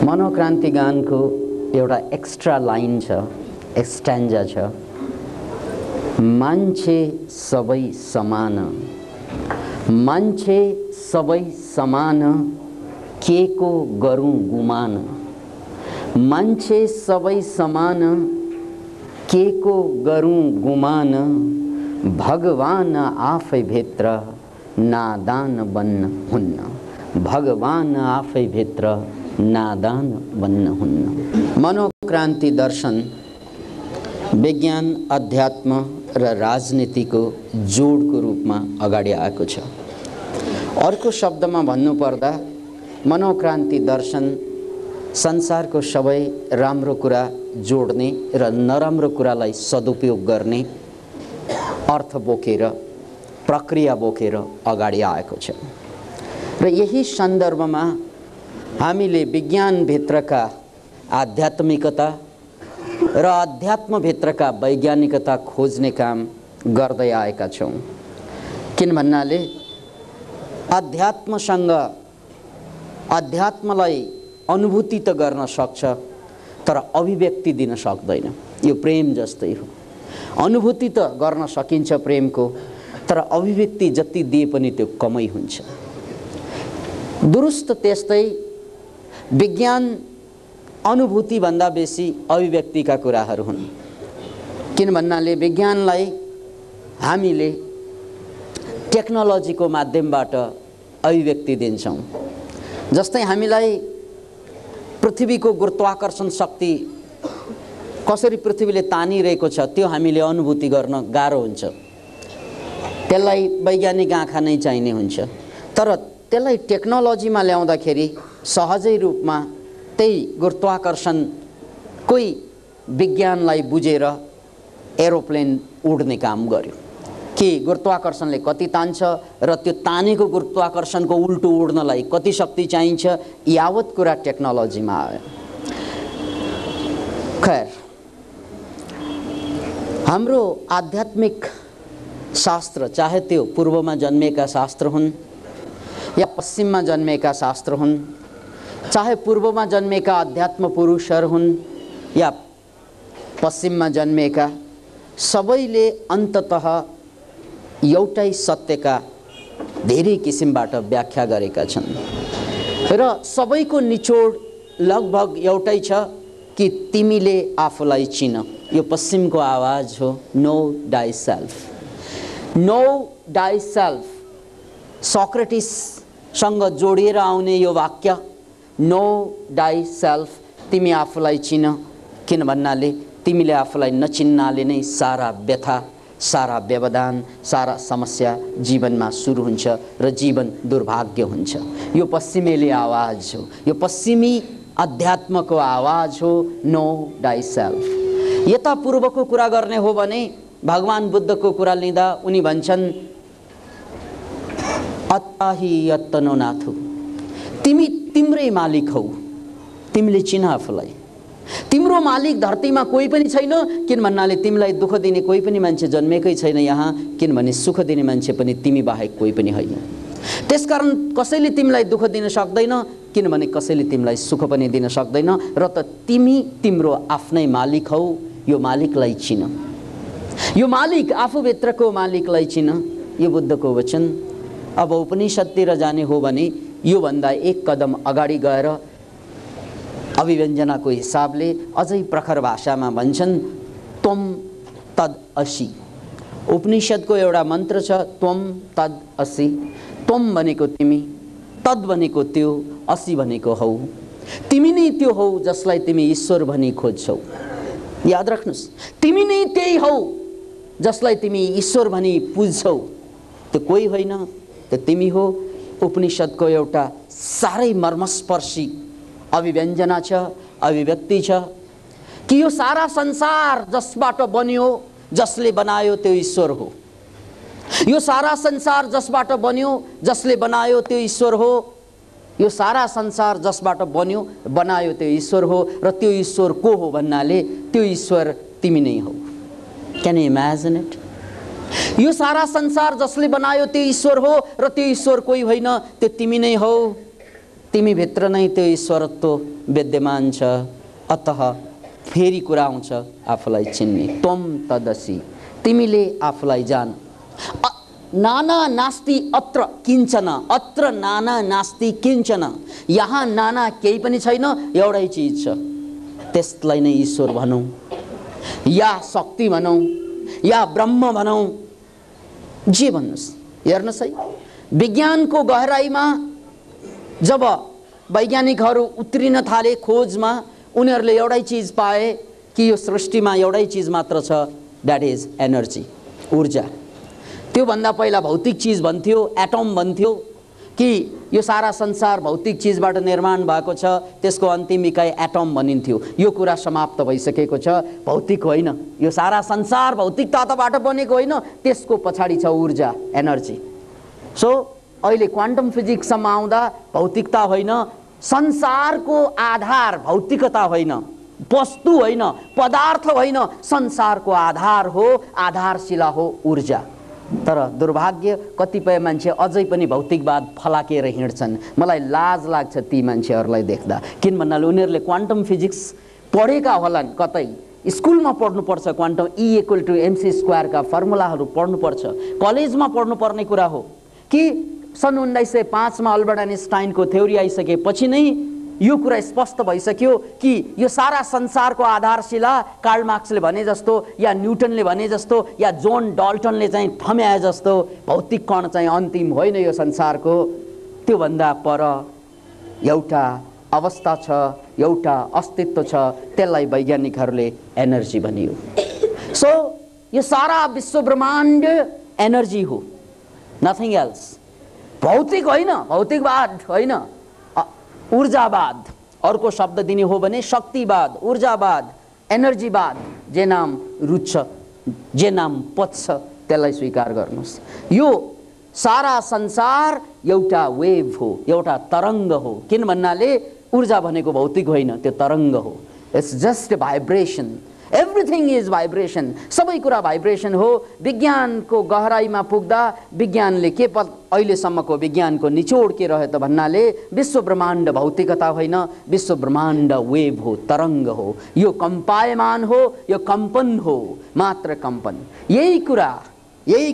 मनोक्रान्ति गानको एउटा extra line छ, एक्स्ट्यान्जा छ। मान्छे सबै समान, मान्छे सबै समान, के को गरौँ गुमान। मान्छे सबै समान, के को गरौँ गुमान। भगवान आफै भित्र नादान बन्न हुन्न। भगवान आफै भित्र नादान बन्न हुन्न। मनोक्रान्ति दर्शन विज्ञान, अध्यात्म र राजनीतिको जोडको रूपमा अगाडि आएको छ। अर्को शब्दमा भन्नुपर्दा मनोक्रान्ति दर्शन संसारको सबै राम्रो कुरा जोड्ने र नराम्रो कुरालाई सदुपयोग गर्ने अर्थ बोकेर, प्रक्रिया बोकेर अगाडि आएको छ। र यही सन्दर्भमा हामीले विज्ञानभित्रका आध्यात्मिकता र अध्यात्मभित्रका वैज्ञानिकता खोज्ने काम गर्दै आएका छौँ। किन भन्नाले अध्यात्मसँग अध्यात्मलाई अनुभूति त गर्न सक्छ तर अभिव्यक्ति दिन सक्दैन। यो प्रेम जस्तै हो। अनुभूति त गर्न सकिन्छ प्रेमको, तर अभिव्यक्ति जति दिए पनि त्यो कमै हुन्छ। दुरुस्त त्यस्तै विज्ञान अनुभूति भन्दा बेसी अभिव्यक्तिका कुराहरू हुन्। किन भन्नाले विज्ञानलाई हामीले टेक्नोलोजीको माध्यमबाट अभिव्यक्ति दिन्छौँ। जस्तै हामीलाई पृथ्वीको गुरुत्वाकर्षण शक्ति कसरी पृथ्वीले तानिरहेको छ त्यो हामीले अनुभूति गर्न गाह्रो हुन्छ। त्यसलाई वैज्ञानिक आँखा नै चाहिने हुन्छ। तर त्यसलाई टेक्नोलोजीमा ल्याउँदाखेरि सहजै रूपमा त्यही गुरुत्वाकर्षणकै विज्ञानलाई बुझेर एरोप्लेन उड्ने काम गर्यो कि गुरुत्वाकर्षणले कति तान्छ र त्यो तानेको गुरुत्वाकर्षणको उल्टो उड्नलाई कति शक्ति चाहिन्छ, यावत कुरा टेक्नोलोजीमा आयो। खैर, हाम्रो आध्यात्मिक शास्त्र, चाहे त्यो पूर्वमा जन्मेका शास्त्र हुन् या पश्चिममा जन्मेका शास्त्र हुन्, चाहे पूर्वमा जन्मेका अध्यात्म पुरुषहरू हुन् या पश्चिममा जन्मेका, सबैले अन्ततः एउटै सत्यका धेरै किसिमबाट व्याख्या गरेका छन् र सबैको निचोड लगभग एउटै छ कि तिमीले आफूलाई चिन। यो पश्चिमको आवाज हो, know thyself. Know thyself सोक्रेटिससँग जोडिएर आउने यो वाक्य, नो डाई सेल्फ, तिमी आफूलाई चिन। किन भन्नाले तिमीले आफूलाई नचिन्नाले नै सारा व्यथा, सारा व्यवधान, सारा समस्या जीवनमा सुरु हुन्छ र जीवन दुर्भाग्य हुन्छ। यो पश्चिमेली आवाज हो, यो पश्चिमी अध्यात्मको आवाज हो, नो डाई सेल्फ। यता पूर्वको कुरा गर्ने हो भने भगवान बुद्धको कुरा लिँदा उनी भन्छन् अत्ताही यत्तनो नाथु, तिमी तिम्रै मालिक हौ, तिमीले चिन आफूलाई। तिम्रो मालिक धरतीमा कोही पनि छैन। किन भन्नाले तिमीलाई दुःख दिने कोही पनि मान्छे जन्मेकै छैन यहाँ, किनभने सुख दिने मान्छे पनि तिमी बाहेक कोही पनि होइन। त्यसकारण कसैले तिमीलाई दुःख दिन सक्दैन, किनभने कसैले तिमीलाई सुख पनि दिन सक्दैन र त तिमी तिम्रो आफ्नै मालिक हौ। यो मालिकलाई चिन, यो मालिक आफूभित्रको मालिकलाई चिन। यो बुद्धको वचन। अब उपनिषदतिर जाने हो भने योभन्दा एक कदम अगाडि गएर अभिव्यञ्जनाको हिसाबले अझै प्रखर भाषामा भन्छन् त्वम तद असि। उपनिषदको एउटा मन्त्र छ, त्वम तद असि। त्वम भनेको तिमी, तद भनेको त्यो, असि भनेको हौ। तिमी नै त्यो हौ जसलाई तिमी ईश्वर भनी खोज्छौ। याद राख्नुस्, तिमी नै त्यही हौ जसलाई तिमी ईश्वर भनी पुज्छौ। त्यो कोही होइन, त्यो तिमी हो। उपनिषदको एउटा साह्रै मर्मस्पर्शी अभिव्यञ्जना छ, अभिव्यक्ति छ कि यो सारा संसार जसबाट बन्यो, जसले बनायो त्यो ईश्वर हो। यो सारा संसार जसबाट बन्यो, जसले बनायो त्यो ईश्वर हो। यो सारा संसार जसबाट बन्यो, बनायो त्यो ईश्वर हो र त्यो ईश्वर को हो भन्नाले त्यो ईश्वर तिमी नै हौ। Can you imagine it? यो सारा संसार जसले बनायो त्यो ईश्वर हो र त्यो ईश्वर कोही होइन, त्यो तिमी नै हौ। तिमी भित्र नै त्यो ईश्वरत्व विद्यमान छ। अतः फेरि कुरा आउँछ आफूलाई चिन्ने। त्वम तदसि, तिमीले आफूलाई जान। नाना नास्ति अत्र किञ्चन, अत्र नाना नास्ति किञ्चन, यहाँ नाना केही पनि छैन, एउटै चिज छ, त्यसलाई नै ईश्वर भनौँ या शक्ति भनौँ या ब्रह्म भनौँ, जे भन्नुहोस्। हेर्नुहोस् है, विज्ञानको गहराईमा जब वैज्ञानिकहरू उत्रिन थाले खोजमा, उनीहरूले एउटै चिज पाए कि यो सृष्टिमा एउटै चिज मात्र छ, द्याट इज एनर्जी, ऊर्जा। त्योभन्दा पहिला भौतिक चिज भन्थ्यो, एटम भन्थ्यो कि यो सारा संसार भौतिक चिजबाट निर्माण भएको छ, त्यसको अन्तिम इकाइ एटम भनिन्थ्यो। यो कुरा समाप्त भइसकेको छ, भौतिक होइन, यो सारा संसार भौतिक तत्त्वबाट बनेको होइन, त्यसको पछाडि छ ऊर्जा, एनर्जी। सो अहिले क्वान्टम फिजिक्ससम्म आउँदा भौतिकता होइन, संसारको आधार भौतिकता होइन, वस्तु होइन, पदार्थ होइन, संसारको आधार हो, आधारशिला हो ऊर्जा। तर दुर्भाग्य कतिपय मान्छे अझै पनि भौतिकवाद फलाकेर हिँड्छन्। मलाई लाज लाग्छ ती मान्छेहरूलाई देख्दा, किन भन्नाले उनीहरूले क्वान्टम फिजिक्स पढेका होलान्, कतै स्कुलमा पढ्नुपर्छ, क्वान्टम E=mc² का फर्मुलाहरू पढ्नुपर्छ, कलेजमा पढ्नुपर्ने कुरा हो कि सन् 1905 मा अल्बर्ट आइन्स्टाइनको थ्योरी आइसकेपछि नै यो कुरा स्पष्ट भइसक्यो कि यो सारा संसारको आधारशिला कार्ल मार्क्सले भने जस्तो या न्युटनले भने जस्तो या जोन डाल्टनले चाहिँ ठम्याए जस्तो भौतिक कण चाहिँ अन्तिम होइन यो संसारको। त्योभन्दा पर एउटा अवस्था छ, एउटा अस्तित्व छ, त्यसलाई वैज्ञानिकहरूले एनर्जी भनियो। सो यो सारा विश्व ब्रह्माण्ड एनर्जी हो, नथिङ एल्स। भौतिक होइन, भौतिकवाद होइन, ऊर्जावाद। अर्को शब्द दिने हो भने शक्तिवाद, ऊर्जावाद, एनर्जीवाद, जे नाम रुच्छ, जे नाम पच्छ त्यसलाई स्वीकार गर्नुहोस्। यो सारा संसार एउटा वेभ हो, एउटा तरङ्ग हो। किन भन्नाले ऊर्जा भनेको भौतिक होइन, त्यो तरङ्ग हो। It's just vibration, everything is vibration, सबै कुरा भाइब्रेसन हो। विज्ञानको गहराईमा पुग्दा विज्ञानले के अहिलेसम्मको विज्ञानको निचोड के रह्यो त भन्नाले विश्व ब्रह्माण्ड भौतिकता होइन, विश्व ब्रह्माण्ड वेभ हो, तरङ्ग हो। यो कम्पायमान हो, यो कम्पन हो, मात्र कम्पन। यही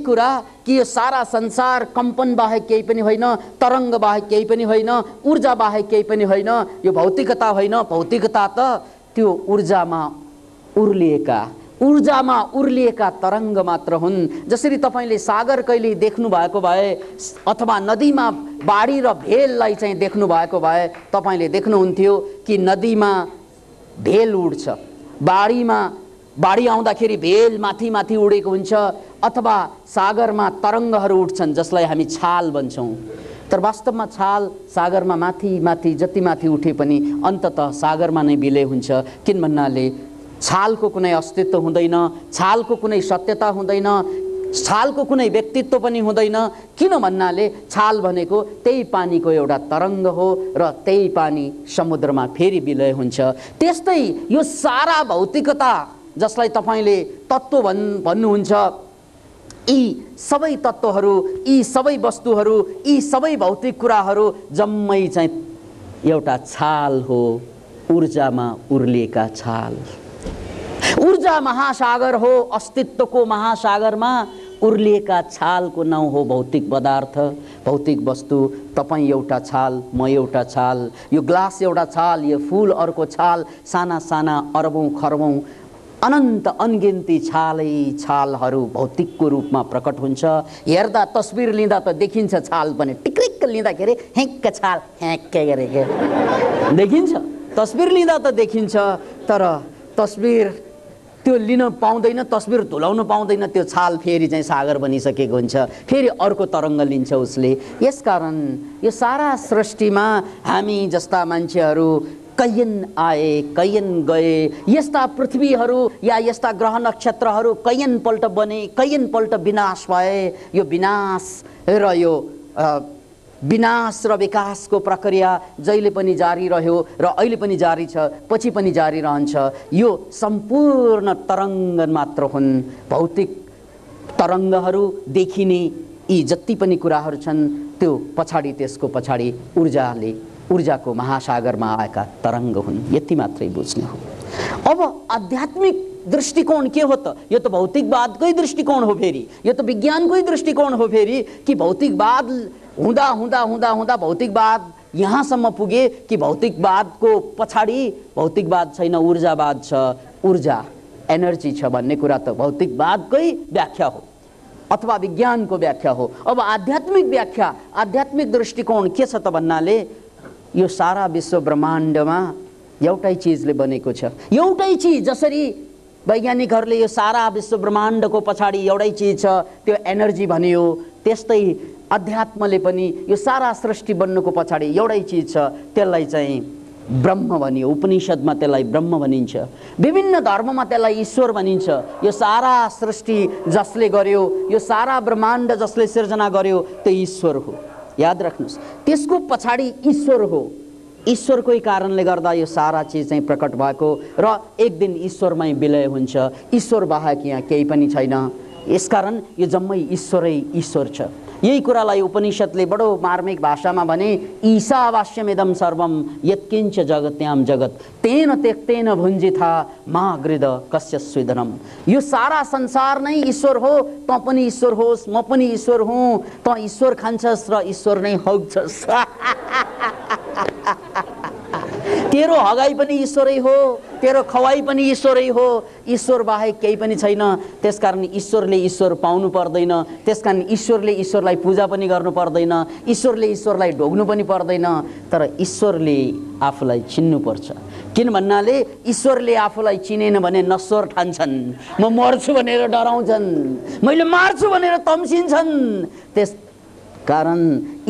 कुरा कि यो सारा संसार कम्पन बाहेक केही पनि होइन, तरङ्ग बाहेक केही पनि होइन, ऊर्जा बाहेक केही पनि होइन, यो भौतिकता होइन। भौतिकता त त्यो ऊर्जामा उर्लिएका तरङ्ग मात्र हुन्। जसरी तपाईले सागर कहिले देख्नु भएको भए अथवा नदीमा बाढी र भेललाई चाहिँ देख्नु भएको भए तपाईले देख्नुहुन्थ्यो कि नदीमा भेल उड्छ, बाढी आउँदाखेरि भेल माथि माथि उडेको हुन्छ, अथवा सागरमा तरङ्गहरू उठ्छन् जसलाई हामी छाल भन्छौँ। तर वास्तवमा छाल सागरमा माथि माथि जति माथि उठे पनि अन्ततः सागरमा नै विलय हुन्छ। किन भन्नाले छालको कुनै अस्तित्व हुँदैन, छालको कुनै सत्यता हुँदैन, छालको कुनै व्यक्तित्व पनि हुँदैन। किन भन्नाले छाल भनेको त्यही पानीको एउटा तरङ्ग हो र त्यही पानी समुद्रमा फेरि विलय हुन्छ। त्यस्तै यो सारा भौतिकता जसलाई तपाईले तत्त्व भन्नुहुन्छ, यी सबै तत्त्वहरू, यी सबै वस्तुहरू, यी सबै भौतिक कुराहरू जम्मै चाहिँ एउटा छाल हो, ऊर्जामा उर्लिएका छाल। ऊर्जा महासागर हो, अस्तित्वको महासागरमा उर्लिएका छालको नाउँ हो भौतिक पदार्थ, भौतिक वस्तु। तपाईँ एउटा छाल, म एउटा छाल, यो ग्लास एउटा छाल, यो फूल अर्को छाल, साना साना अरबौं खरबौं अनन्त अनगिन्ती छालहरू भौतिकको रूपमा प्रकट हुन्छ। हेर्दा तस्बिर लिँदा त देखिन्छ छाल पनि, टिक्रिक्क लिँदाखेरि हेक्क छाल हेक्क गरेको देखिन्छ। तस्बिर लिँदा त देखिन्छ, तर तस्बिर त्यो लिन पाउँदैन, तस्बिर धुलाउन पाउँदैन। त्यो छाल फेरि चाहिँ सागर बनिसकेको हुन्छ, फेरि अर्को तरङ्ग लिन्छ उसले। यसकारण यो सारा सृष्टिमा हामी जस्ता मान्छेहरू कैयन आए कैयन गए, यस्ता पृथ्वीहरू या यस्ता ग्रह नक्षत्रहरू कैयनपल्ट बने, कैयनपल्ट विनाश भए। यो विनाश र विकासको प्रक्रिया जहिले पनि जारी रह्यो र अहिले पनि जारी छ, पछि पनि जारी रहन्छ। यो सम्पूर्ण तरङ्ग मात्र हुन्, भौतिक तरङ्गहरू देखिने यी जति पनि कुराहरू छन् त्यो पछाडि त्यसको पछाडि ऊर्जाको महासागरमा आएका तरङ्ग हुन्, यति मात्रै बुझ्ने हो। अब आध्यात्मिक दृष्टिकोण के हो त? यो त भौतिकवादकै दृष्टिकोण हो, फेरि यो त विज्ञानकै दृष्टिकोण हो फेरि, कि भौतिकवाद हुँदा हुँदा हुँदा हुँदा भौतिकवाद यहाँसम्म पुगे कि भौतिकवादको पछाडि भौतिकवाद छैन, ऊर्जावाद छ, ऊर्जा एनर्जी छ भन्ने कुरा त भौतिकवादकै व्याख्या हो अथवा विज्ञानको व्याख्या हो। अब आध्यात्मिक व्याख्या, आध्यात्मिक दृष्टिकोण के छ त भन्नाले यो सारा विश्व ब्रह्माण्डमा एउटै चिजले बनेको छ। एउटै चिज, जसरी वैज्ञानिकहरूले यो सारा विश्व ब्रह्माण्डको पछाडि एउटै चिज छ त्यो एनर्जी भनियो, त्यस्तै अध्यात्मले पनि यो सारा सृष्टि बन्नुको पछाडि एउटै चिज छ, त्यसलाई चाहिँ ब्रह्म भनियो। उपनिषदमा त्यसलाई ब्रह्म भनिन्छ, विभिन्न धर्ममा त्यसलाई ईश्वर भनिन्छ। यो सारा सृष्टि जसले गर्यो, यो सारा ब्रह्माण्ड जसले सिर्जना गर्यो त्यो ईश्वर हो, याद राख्नुहोस्। त्यसको पछाडि ईश्वर हो, ईश्वरकै कारणले गर्दा यो सारा चिज चाहिँ प्रकट भएको र एक दिन ईश्वरमै विलय हुन्छ। ईश्वर बाहेक यहाँ केही पनि छैन, यसकारण यो जम्मै ईश्वरै ईश्वर छ। यही कुरालाई उपनिषदले बडो मार्मिक भाषामा भने, ईशावास्यमिदं सर्वं यत्किञ्च जगत्याम जगत् तेन त्यक्तेन भुञ्जिथा मा गृध कस्य स्विदनम। यो सारा संसार नै ईश्वर हो, तँ पनि ईश्वर होस्, म पनि ईश्वर हुँ, तँ ईश्वर खान्छस् र ईश्वर नै हग्छस्। तेरो हगाई पनि ईश्वरै हो, तेरो खवाई पनि ईश्वरै हो, ईश्वर बाहेक केही पनि छैन। त्यसकारण ईश्वरले ईश्वर पाउनु पर्दैन, त्यसकारण ईश्वरले ईश्वरलाई पूजा पनि गर्नु पर्दैन, ईश्वरले ईश्वरलाई ढोग्नु पनि पर्दैन, तर ईश्वरले आफूलाई चिन्नुपर्छ। किन भन्नाले ईश्वरले आफूलाई चिनेन भने नश्वर ठान्छन्, म मर्छु भनेर डराउँछन्, मैले मार्छु भनेर तम्सिन्छन्। त्यस कारण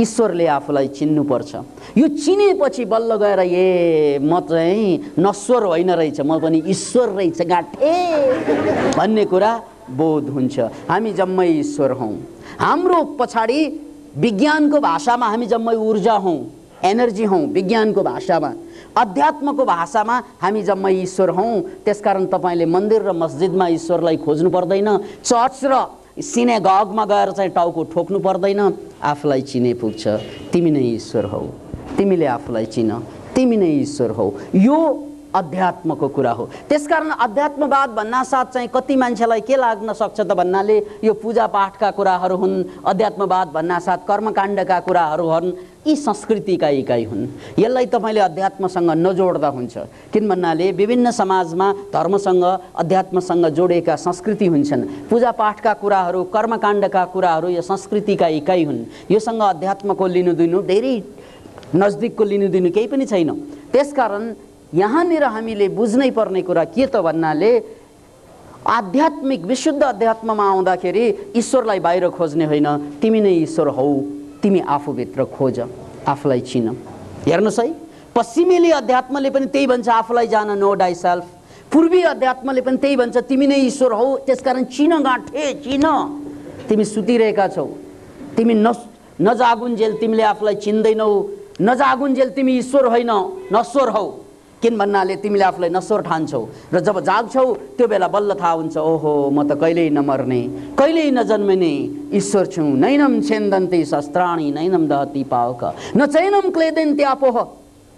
ईश्वरले आफूलाई चिन्नुपर्छ। यो चिनेपछि बल्ल गएर ए म चाहिँ नश्वर होइन रहेछ, म पनि ईश्वर रहेछ गाँठे भन्ने कुरा बोध हुन्छ। हामी जम्मै ईश्वर हौँ। हाम्रो पछाडि विज्ञानको भाषामा हामी जम्मै ऊर्जा हौँ, एनर्जी हौँ। विज्ञानको भाषामा, अध्यात्मको भाषामा हामी जम्मै ईश्वर हौँ। त्यसकारण तपाईँले मन्दिर र मस्जिदमा ईश्वरलाई खोज्नु पर्दैन, चर्च र सिनेगगमा गएर चाहिँ टाउको ठोक्नु पर्दैन, आफूलाई चिने पुग्छ। तिमी नै ईश्वर हौ, तिमीले आफूलाई चिन, तिमी नै ईश्वर हौ। यो अध्यात्मको कुरा हो। त्यसकारण अध्यात्मवाद भन्नासाथ चाहिँ कति मान्छेलाई के लाग्न सक्छ त भन्नाले यो पूजापाठका कुराहरू हुन्, अध्यात्मवाद भन्नासाथ कर्मकाण्डका कुराहरू हुन्, यी संस्कृतिका इकाइ हुन्। यसलाई तपाईँले अध्यात्मसँग नजोड्दा हुन्छ। किन भन्नाले विभिन्न समाजमा धर्मसँग अध्यात्मसँग जोडिएका संस्कृति हुन्छन्। पूजापाठका कुराहरू, कर्मकाण्डका कुराहरू यो संस्कृतिका इकाइ हुन्। योसँग अध्यात्मको लिनुदिनु, धेरै नजिकको लिनुदिनु केही पनि छैन। त्यसकारण यहाँनिर हामीले बुझ्नै पर्ने कुरा के त भन्नाले आध्यात्मिक विशुद्ध अध्यात्ममा आउँदाखेरि ईश्वरलाई बाहिर खोज्ने होइन, तिमी नै ईश्वर हौ, तिमी आफूभित्र खोज, आफूलाई चिन। हेर्नुहोस् है, पश्चिमेली अध्यात्मले पनि त्यही भन्छ, आफूलाई जान, नो डाइ सेल्फ। पूर्वी अध्यात्मले पनि त्यही भन्छ, तिमी नै ईश्वर हौ, त्यसकारण चिन गाँठे, चिन। तिमी सुतिरहेका छौ, तिमी नजागुन्जेल तिमीले आफूलाई चिन्दैनौ, नजागुन्जेल तिमी ईश्वर होइन, नश्वर हौ। किन भन्नाले तिमीले आफूलाई नश्वर ठान्छौ र जब जाग्छौ त्यो बेला बल्ल थाहा हुन्छ, ओहो म त कहिल्यै नमर्ने, कहिल्यै नजन्मिने ईश्वर छु। नैनम छेन्दन्ति शस्त्राणि नैनम दहति पावक न चैनम क्लेदन्ति आपोह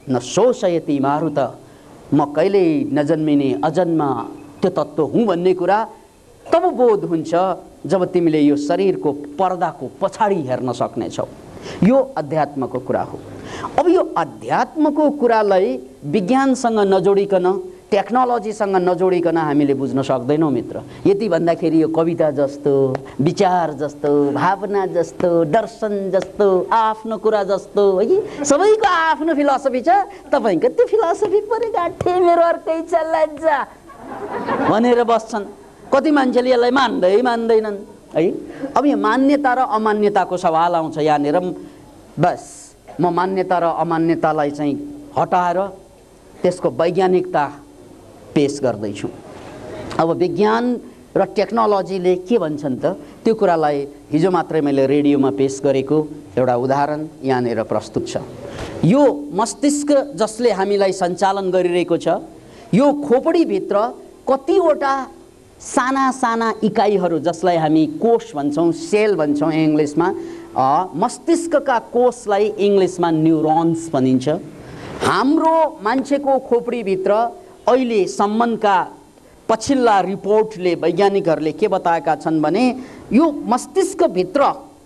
न शोषयति मारुत। म कहिल्यै नजन्मिने अजन्मा त्यो तत्त्व हुँ भन्ने कुरा तब बोध हुन्छ जब तिमीले यो शरीरको पर्दाको पछाडि हेर्न सक्नेछौ। यो अध्यात्मको कुरा हो। अब यो अध्यात्मको कुरालाई विज्ञानसँग नजोडिकन, टेक्नोलोजीसँग नजोडिकन हामीले बुझ्न सक्दैनौँ मित्र। यति भन्दाखेरि यो कविता जस्तो, विचार जस्तो, भावना जस्तो, दर्शन जस्तो, आफ्नो कुरा जस्तो है, सबैको आफ्नो फिलोसफी छ। तपाईँको त्यो फिलोसफी परे गाँठे, मेरो अर्कै छ लज्जा भनेर बस्छन्। कति मान्छेले यसलाई मान्दैनन् है। अब यो मान्यता र अमान्यताको सवाल आउँछ यहाँनिर। बस म मान्यता र अमान्यतालाई चाहिँ हटाएर त्यसको वैज्ञानिकता पेश गर्दैछु। अब विज्ञान र टेक्नोलोजीले के भन्छन् त त्यो कुरालाई हिजो मात्रै मैले रेडियोमा पेश गरेको एउटा उदाहरण यहाँनिर प्रस्तुत छ। यो मस्तिष्क जसले हामीलाई सञ्चालन गरिरहेको छ, यो खोपडीभित्र कतिवटा साना साना इकाइहरू जसलाई हामी कोष भन्छौँ, सेल भन्छौँ इङ्ग्लिसमा, मस्तिष्कका कोषलाई इङ्ग्लिसमा न्युरोन्स भनिन्छ। हाम्रो मान्छेको खोपडीभित्र अहिलेसम्मका पछिल्ला रिपोर्टले, वैज्ञानिकहरूले के बताएका छन् भने यो मस्तिष्कभित्र,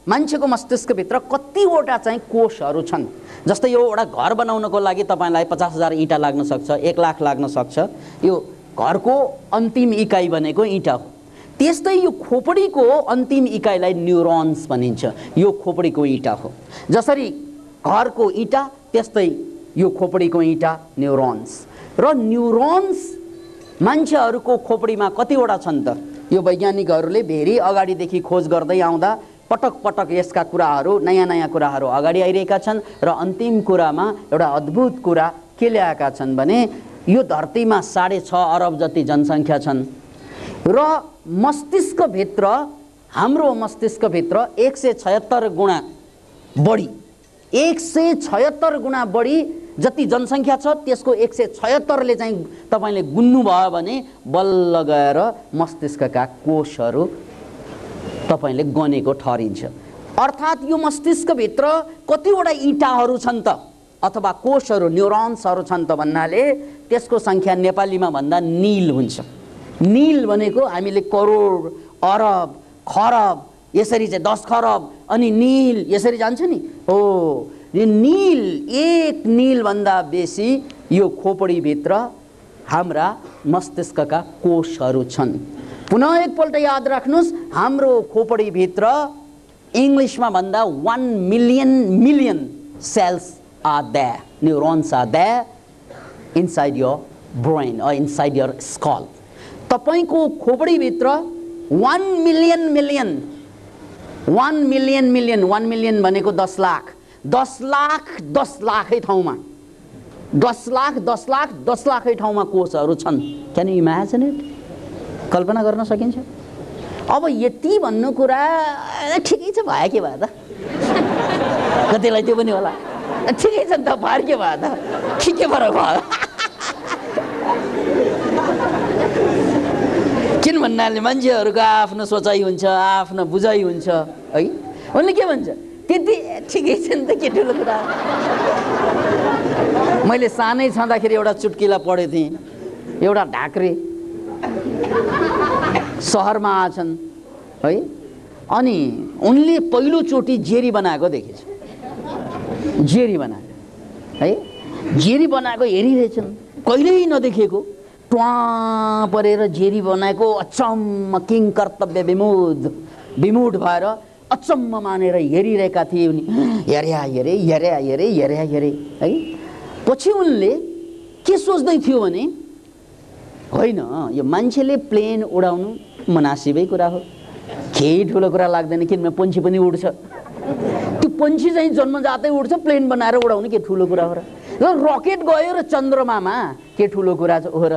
मान्छेको मस्तिष्कभित्र कतिवटा चाहिँ कोषहरू छन्। जस्तै यो एउटा घर बनाउनको लागि तपाईँलाई 50,000 इँटा लाग्न सक्छ, 1 लाख लाग्न सक्छ। यो घरको अन्तिम इकाइ भनेको इँटा हो। त्यस्तै यो खोपडीको अन्तिम इकाइलाई न्युरोन्स भनिन्छ। यो खोपडीको इँटा हो। जसरी घरको इँटा त्यस्तै यो खोपडीको इँटा न्युरोन्स। र न्युरोन्स मान्छेहरूको खोपडीमा कतिवटा छन् त? यो वैज्ञानिकहरूले धेरै अगाडिदेखि खोज गर्दै आउँदा पटक पटक यसका कुराहरू, नयाँ नयाँ कुराहरू अगाडि आइरहेका छन्। र अन्तिम कुरामा एउटा अद्भुत कुरा के ल्याएका छन् भने यो धरतीमा 6.5 अरब जति जनसङ्ख्या छन् र मस्तिष्कभित्र, हाम्रो मस्तिष्कभित्र 176 गुणा बढी, 176 गुणा बढी जति जनसङ्ख्या छ त्यसको 176ले चाहिँ तपाईँले गुन्नुभयो भने बल्ल गएर मस्तिष्कका कोषहरू तपाईँले गनेको ठहरिन्छ। अर्थात् यो मस्तिष्कभित्र कतिवटा इँटाहरू छन् त अथवा कोषहरू, न्युरोन्सहरू छन् त भन्नाले त्यसको सङ्ख्या नेपालीमा भन्दा नील हुन्छ। नील भनेको हामीले करोड, अरब, खरब यसरी चाहिँ 10 खरब अनि नील यसरी जान्छ नि। हो, यो नील, 1 नीलभन्दा बेसी यो खोपडीभित्र हाम्रा मस्तिष्कका कोषहरू छन्। पुनः एकपल्ट याद राख्नुहोस्, हाम्रो खोपडीभित्र इङ्ग्लिसमा भन्दा 1 million cells are there, neurons are there inside your brain or inside your skull. तपाईको खोपडीभित्र 1 मिलियन भनेको 10 लाख, 10 लाखै ठाउँमा, 10 लाखै ठाउँमा कोषहरू छन्। Can you imagine it? कल्पना गर्न सकिन्छ? अब यति भन्नु कुरा ठिकै छ, भयो के भयो त? कतिलाई त्यो पनि होला, ठिकै छ नि त, भयो के भयो त? ठिकै फरक भयो। किन भन्नाले मान्छेहरूको आफ्नो सोचाइ हुन्छ, आफ्नो बुझाइ हुन्छ है। उनले के भन्छ, त्यति ठिकै छ नि त, के ठुलो कुरा। मैले सानै छँदाखेरि एउटा चुट्किला पढेको थिएँ। एउटा ढाक्रे सहरमा आछन् है, अनि उनले पहिलोचोटि जेरी बनाएको देखेछ। जेरी बनाएको है, जेरी बनाएको हेरिरहेछन्, कहिल्यै नदेखेको ट्वा परेर जेरी बनाएको अचम्म, किङ कर्तव्य विमूढ भएर अचम्म मानेर हेरिरहेका थिए उनी। हेरे है। पछि उनले के सोच्दै थियो भने होइन, यो मान्छेले प्लेन उडाउनु मुनासिबै कुरा हो, केही ठुलो कुरा लाग्दैन, किनभने पन्छी पनि उड्छ। त्यो पन्छी चाहिँ जन्मजातै उड्छ, प्लेन बनाएर उडाउनु के ठुलो कुरा हो र? रकेट गयो र चन्द्रमामा के ठुलो कुरा हो र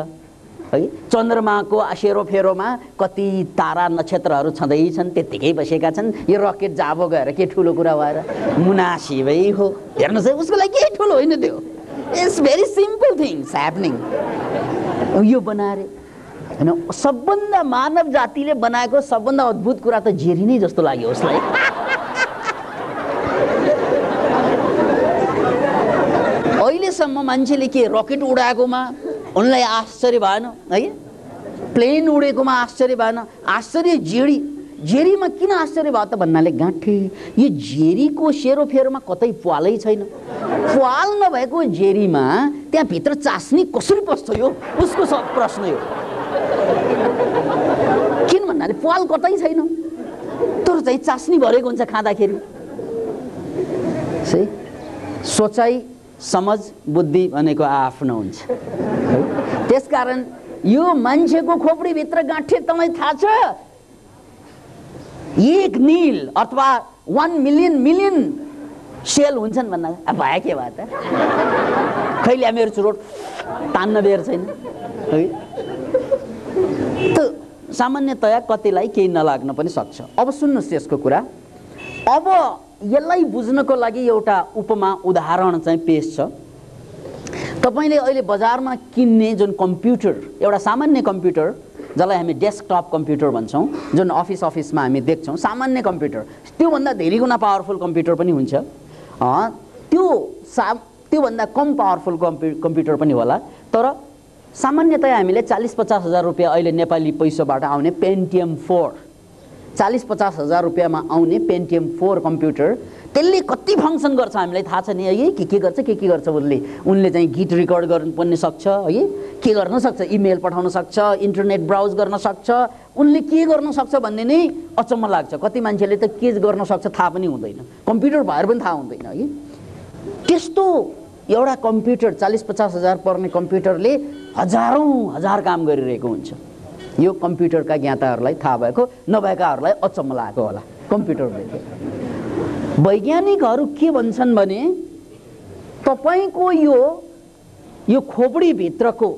है? चन्द्रमाको सेरोफेरोमा कति तारा नक्षत्रहरू छँदैछन्, त्यत्तिकै बसेका छन्। यो रकेट जाबो गएर के ठुलो कुरा भएर? मुनासिबै हो। हेर्नुहोस् है, उसको लागि केही ठुलो होइन त्यो। It's very simple things happening. यो बनाएर होइन, सबभन्दा मानव जातिले बनाएको सबभन्दा अद्भुत कुरा त जेरी नै जस्तो लाग्यो उसलाई। अहिलेसम्म मान्छेले के रकेट उडाएकोमा उनलाई आश्चर्य भएन है, प्लेन उडेकोमा आश्चर्य भएन। आश्चर्य जेरीमा किन आश्चर्य भयो त भन्नाले गाँठे, यो जेरीको सेरोफेरोमा कतै प्वालै छैन। प्वाल नभएको जेरीमा त्यहाँ भित्र चास्नी कसरी पस्छ, यो उसको प्रश्न हो। किन भन्नाले प्वाल कतै छैन, तर चाहिँ चास्नी भरेको हुन्छ खाँदाखेरि। सोचाइ, समझ, बुद्धि भनेको आफ्नो हुन्छ। त्यसकारण यो मान्छेको खोपडीभित्र गाँठे तपाईँ थाहा छ, 1 नील अथवा 1 मिलियन सेल हुन्छन् भन्दा भयो के भयो त? खैले मेरो चुरोट तान्न बेर छैन है। त सामान्यतया कतिलाई केही नलाग्न पनि सक्छ। अब सुन्नुहोस् यसको कुरा। अब यसलाई बुझ्नको लागि एउटा उपमा, उदाहरण चाहिँ पेश छ। तपाईँले अहिले बजारमा किन्ने जुन कम्प्युटर, एउटा सामान्य कम्प्युटर जसलाई हामी डेस्कटप कम्प्युटर भन्छौँ, जुन अफिसमा हामी देख्छौँ सामान्य कम्प्युटर, त्योभन्दा धेरै गुणा पावरफुल कम्प्युटर पनि हुन्छ। त्योभन्दा कम पावरफुल कम्प्युटर पनि होला, तर सामान्यतया हामीले 40-50 हजार रुपियाँ अहिले नेपाली पैसाबाट आउने पेन्टियम 4, 40-50 हजार रुपियाँमा आउने पेन्टियम 4 कम्प्युटर, त्यसले कति फङ्सन गर्छ हामीलाई थाहा छ नि है। के गर्छ उनले चाहिँ गीत रेकर्ड गर्न पनि सक्छ है, के गर्न सक्छ, इमेल पठाउन सक्छ, इन्टरनेट ब्राउज गर्न सक्छ, उनले के गर्न सक्छ भन्ने नै अचम्म लाग्छ। कति मान्छेले त के गर्न सक्छ थाहा पनि हुँदैन, कम्प्युटर भएर पनि थाहा हुँदैन है। त्यस्तो एउटा कम्प्युटर 40-50 हजार पर्ने कम्प्युटरले हजार काम गरिरहेको हुन्छ। यो कम्प्युटरका ज्ञाताहरूलाई थाहा भएको, नभएकाहरूलाई अचम्म लागेको होला कम्प्युटर देखे। वैज्ञानिकहरू के भन्छन् भने तपाईको यो खोपडी भित्रको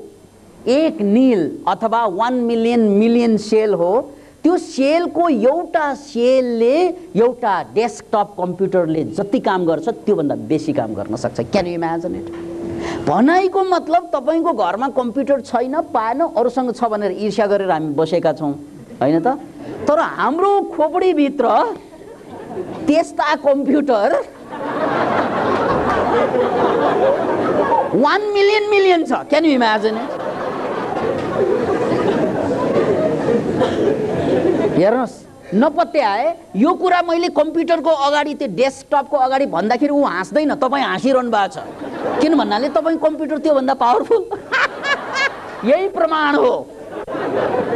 1 नील अथवा 1 मिलियन सेल हो, त्यो सेलको एउटा सेलले एउटा डेस्कटप कम्प्युटरले जति काम गर्छ त्योभन्दा बेसी काम गर्न सक्छ। Can you imagine it? भनाइको मतलब तपाईको घरमा कम्प्युटर छैन, पाएन, अरूसँग छ भनेर ईर्ष्या गरेर हामी बसेका छौँ हैन त? तर हाम्रो खोपडी भित्र त्यस्ता कम्प्युटर 1 मिलियन छ। Can you imagine it? हेर्नुहोस्, नपत्याए यो कुरा मैले कम्प्युटरको अगाडि, त्यो डेस्कटपको अगाडि भन्दाखेरि ऊ हाँस्दैन, तपाईँ हाँसिरहनु भएको छ। किन भन्नाले तपाईँ कम्प्युटर त्योभन्दा पावरफुल। यही प्रमाण हो,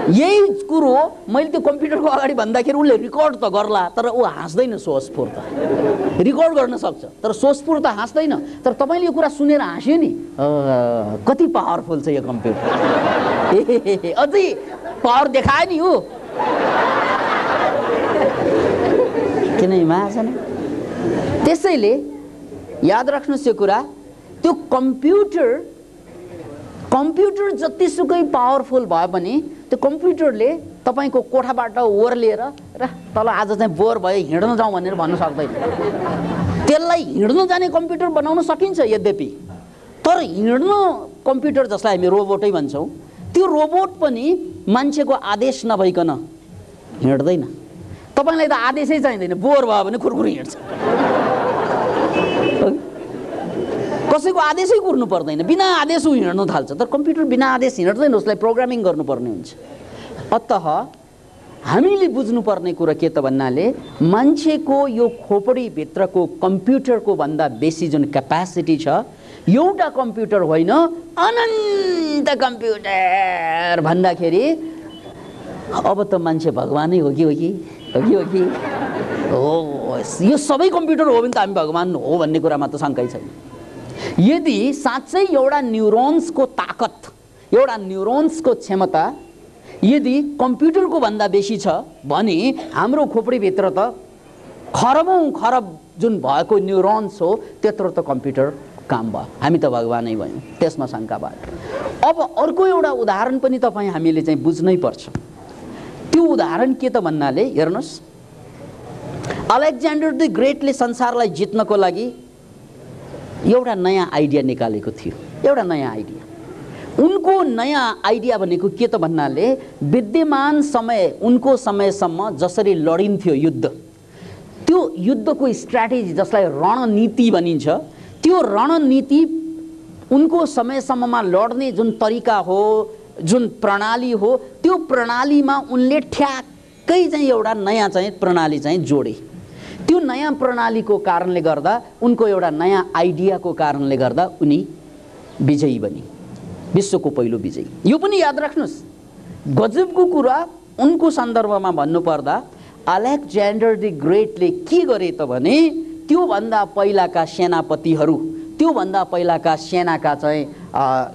यही कुरो मैले त्यो कम्प्युटरको अगाडि भन्दाखेरि उसले रेकर्ड त गर्ला, तर ऊ हाँस्दैन सोचस्फूर्त। रेकर्ड गर्न सक्छ तर सोचस्फूर्त हाँस्दैन। तर तपाईँले यो कुरा सुनेर हाँस्यो नि, कति पावरफुल छ यो कम्प्युटर। अझै पावर देखायो नि हो। किन इमेजिन? त्यसैले याद राख्नुहोस् यो कुरा, त्यो कम्प्युटर जतिसुकै पावरफुल भए पनि त्यो कम्प्युटरले तपाईँको कोठाबाट ओर्लिएर र तल आज चाहिँ बोर भयो हिँड्न जाउँ भनेर भन्न सक्दैन। त्यसलाई हिँड्न जाने कम्प्युटर बनाउन सकिन्छ यद्यपि, तर हिँड्न कम्प्युटर जसलाई हामी रोबोटै भन्छौँ, त्यो रोबोट पनि मान्छेको आदेश नभइकन हिँड्दैन। तपाईँलाई त आदेशै चाहिँदैन, बोर भयो भने खुरखुरी हिँड्छ। कसैको आदेशै कुर्नु पर्दैन, बिना आदेश ऊ हिँड्न थाल्छ। तर कम्प्युटर बिना आदेश हिँड्दैन, उसलाई प्रोग्रामिङ गर्नुपर्ने हुन्छ। अतः हामीले बुझ्नुपर्ने कुरा के त भन्नाले मान्छेको यो खोपडीभित्रको कम्प्युटरको भन्दा बेसी जुन क्यापासिटी छ, एउटा कम्प्युटर होइन अनन्त कम्प्युटर भन्दाखेरि अब त मान्छे भगवानै हो कि हो। यो सबै कम्प्युटर हो भने त हामी भगवान हो भन्ने कुरामा त शङ्कै छैन। यदि साँच्चै एउटा न्युरोन्सको ताकत, एउटा न्युरोन्सको क्षमता यदि कम्प्युटरको भन्दा बेसी छ भने हाम्रो खोपडीभित्र त खरब जुन भएको न्युरोन्स हो त्यत्रो त कम्प्युटर काम भयो, हामी त भगवानै भयौँ, त्यसमा शङ्का भयो। अब अर्को एउटा उदाहरण पनि तपाईँ हामीले चाहिँ बुझ्नै पर्छ। त्यो उदाहरण के त भन्नाले हेर्नुहोस्, अलेक्जेन्डर द ग्रेटले संसारलाई जित्नको लागि एउटा नयाँ आइडिया निकालेको थियो। एउटा नयाँ आइडिया, उनको नयाँ आइडिया भनेको के त भन्नाले विद्यमान समय, उनको समयसम्म जसरी लडिन्थ्यो युद्ध, त्यो युद्धको स्ट्र्याटेजी जसलाई रणनीति भनिन्छ, त्यो रणनीति उनको समयसम्ममा लड्ने जुन तरिका हो, जुन प्रणाली हो, त्यो प्रणालीमा उनले ठ्याक्कै चाहिँ एउटा नयाँ चाहिँ प्रणाली चाहिँ जोडे। त्यो नयाँ प्रणालीको कारणले गर्दा, उनको एउटा नयाँ आइडियाको कारणले गर्दा उनी विजयी बने, विश्वको पहिलो विजयी। यो पनि याद राख्नुहोस्, गजबको कुरा उनको सन्दर्भमा भन्नुपर्दा अलेक्जेन्डर द ग्रेटले के गरे त भने त्योभन्दा पहिलाका सेनाका चाहिँ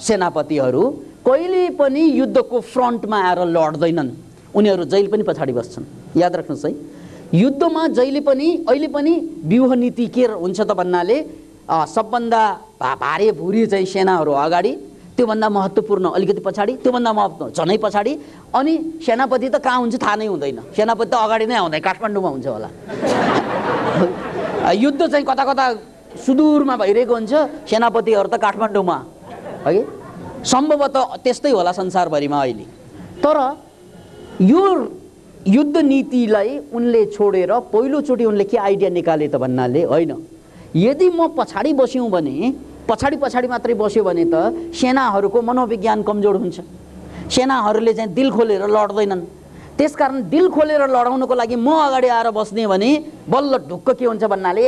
सेनापतिहरू कहिले पनि युद्धको फ्रन्टमा आएर लड्दैनन्, उनीहरू जहिले पनि पछाडि बस्छन्। याद राख्नुहोस् है, युद्धमा जहिले पनि अहिले पनि व्यूह नीति के हुन्छ त भन्नाले सबभन्दा भारे भुरी चाहिँ सेनाहरू अगाडि, त्योभन्दा महत्त्वपूर्ण अलिकति पछाडि, त्योभन्दा महत्त्वपूर्ण झनै पछाडि, अनि सेनापति त कहाँ हुन्छ थाहा नै हुँदैन। सेनापति त अगाडि नै आउँदैन, काठमाडौँमा हुन्छ होला। युद्ध चाहिँ कता कता सुदूरमा भइरहेको हुन्छ, सेनापतिहरू त काठमाडौँमा है। सम्भवतः त्यस्तै होला संसारभरिमा अहिले। तर यो युद्ध नीतिलाई उनले छोडेर पहिलोचोटि उनले के आइडिया निकाले त भन्नाले होइन, यदि म पछाडि बस्यौँ भने, पछाडि मात्रै बस्यो भने त सेनाहरूको मनोविज्ञान कमजोर हुन्छ, सेनाहरूले चाहिँ दिल खोलेर लड्दैनन्। त्यसकारण दिल खोलेर लडाउनको लागि म अगाडि आएर बस्ने भने बल्ल ढुक्क के हुन्छ भन्नाले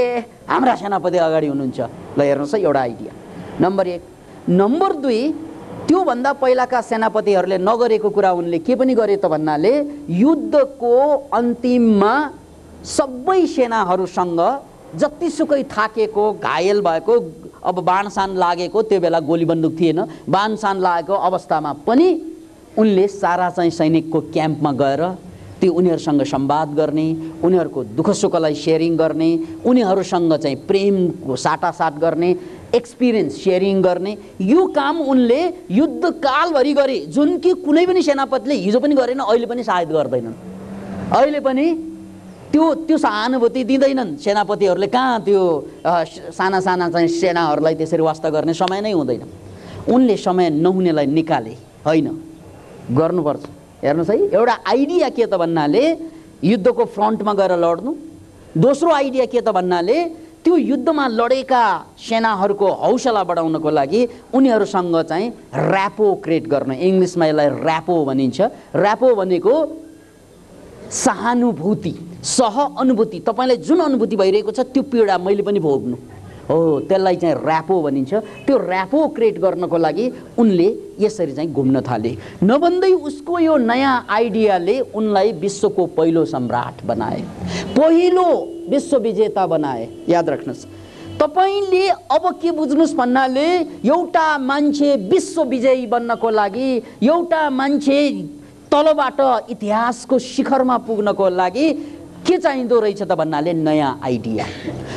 हाम्रा सेनापति अगाडि हुनुहुन्छ। ल हेर्नुहोस् है, एउटा आइडिया नम्बर 1। नम्बर 2, त्योभन्दा पहिलाका सेनापतिहरूले नगरेको कुरा उनले के पनि गरे त भन्नाले युद्धको अन्तिममा सबै सेनाहरूसँग जतिसुकै थाकेको, घायल भएको, अब बाणसान लागेको, त्यो बेला गोली बन्दुक थिएन, बाणसान लागेको अवस्थामा पनि उनले सारा चाहिँ सैनिकको क्याम्पमा गएर त्यो उनीहरूसँग संवाद गर्ने, उनीहरूको दुःख सुखलाई सेयरिङ गर्ने, उनीहरूसँग चाहिँ प्रेमको साटासाट गर्ने, एक्सपिरियन्स सेयरिङ गर्ने, यो काम उनले युद्धकालभरि गरे, जुन कि कुनै पनि सेनापतिले हिजो पनि गरेन, अहिले पनि सायद गर्दैनन्। अहिले पनि त्यो सहानुभूति दिँदैनन् सेनापतिहरूले। कहाँ त्यो साना चाहिँ सेनाहरूलाई त्यसरी वास्ता गर्ने समय नै हुँदैन। उनले समय नहुनेलाई निकाले, होइन गर्नुपर्छ। हेर्नुहोस् है, एउटा आइडिया के त भन्नाले युद्धको फ्रन्टमा गएर लड्नु, दोस्रो आइडिया के त भन्नाले त्यो युद्धमा लडेका सेनाहरूको हौसला बढाउनको लागि उनीहरूसँग चाहिँ र्यापो क्रिएट गर्न, इङ्ग्लिसमा यसलाई र्यापो भनिन्छ। र्यापो भनेको सहानुभूति, सह अनुभूति। तपाईँलाई जुन अनुभूति भइरहेको छ त्यो पीडा मैले पनि भोग्नु हो, त्यसलाई चाहिँ र्यापो भनिन्छ। त्यो र्यापो क्रिएट गर्नको लागि उनले यसरी चाहिँ घुम्न थाले। नभन्दै उसको यो नयाँ आइडियाले उनलाई विश्वको पहिलो सम्राट बनाए, पहिलो विश्वविजेता बनाए। याद राख्नुहोस्, तपाईले अब के बुझ्नुहोस् भन्नाले एउटा मान्छे विश्वविजयी बन्नको लागि, एउटा मान्छे तलबाट इतिहासको शिखरमा पुग्नको लागि के चाहिँदो रहेछ त भन्नाले नयाँ आइडिया।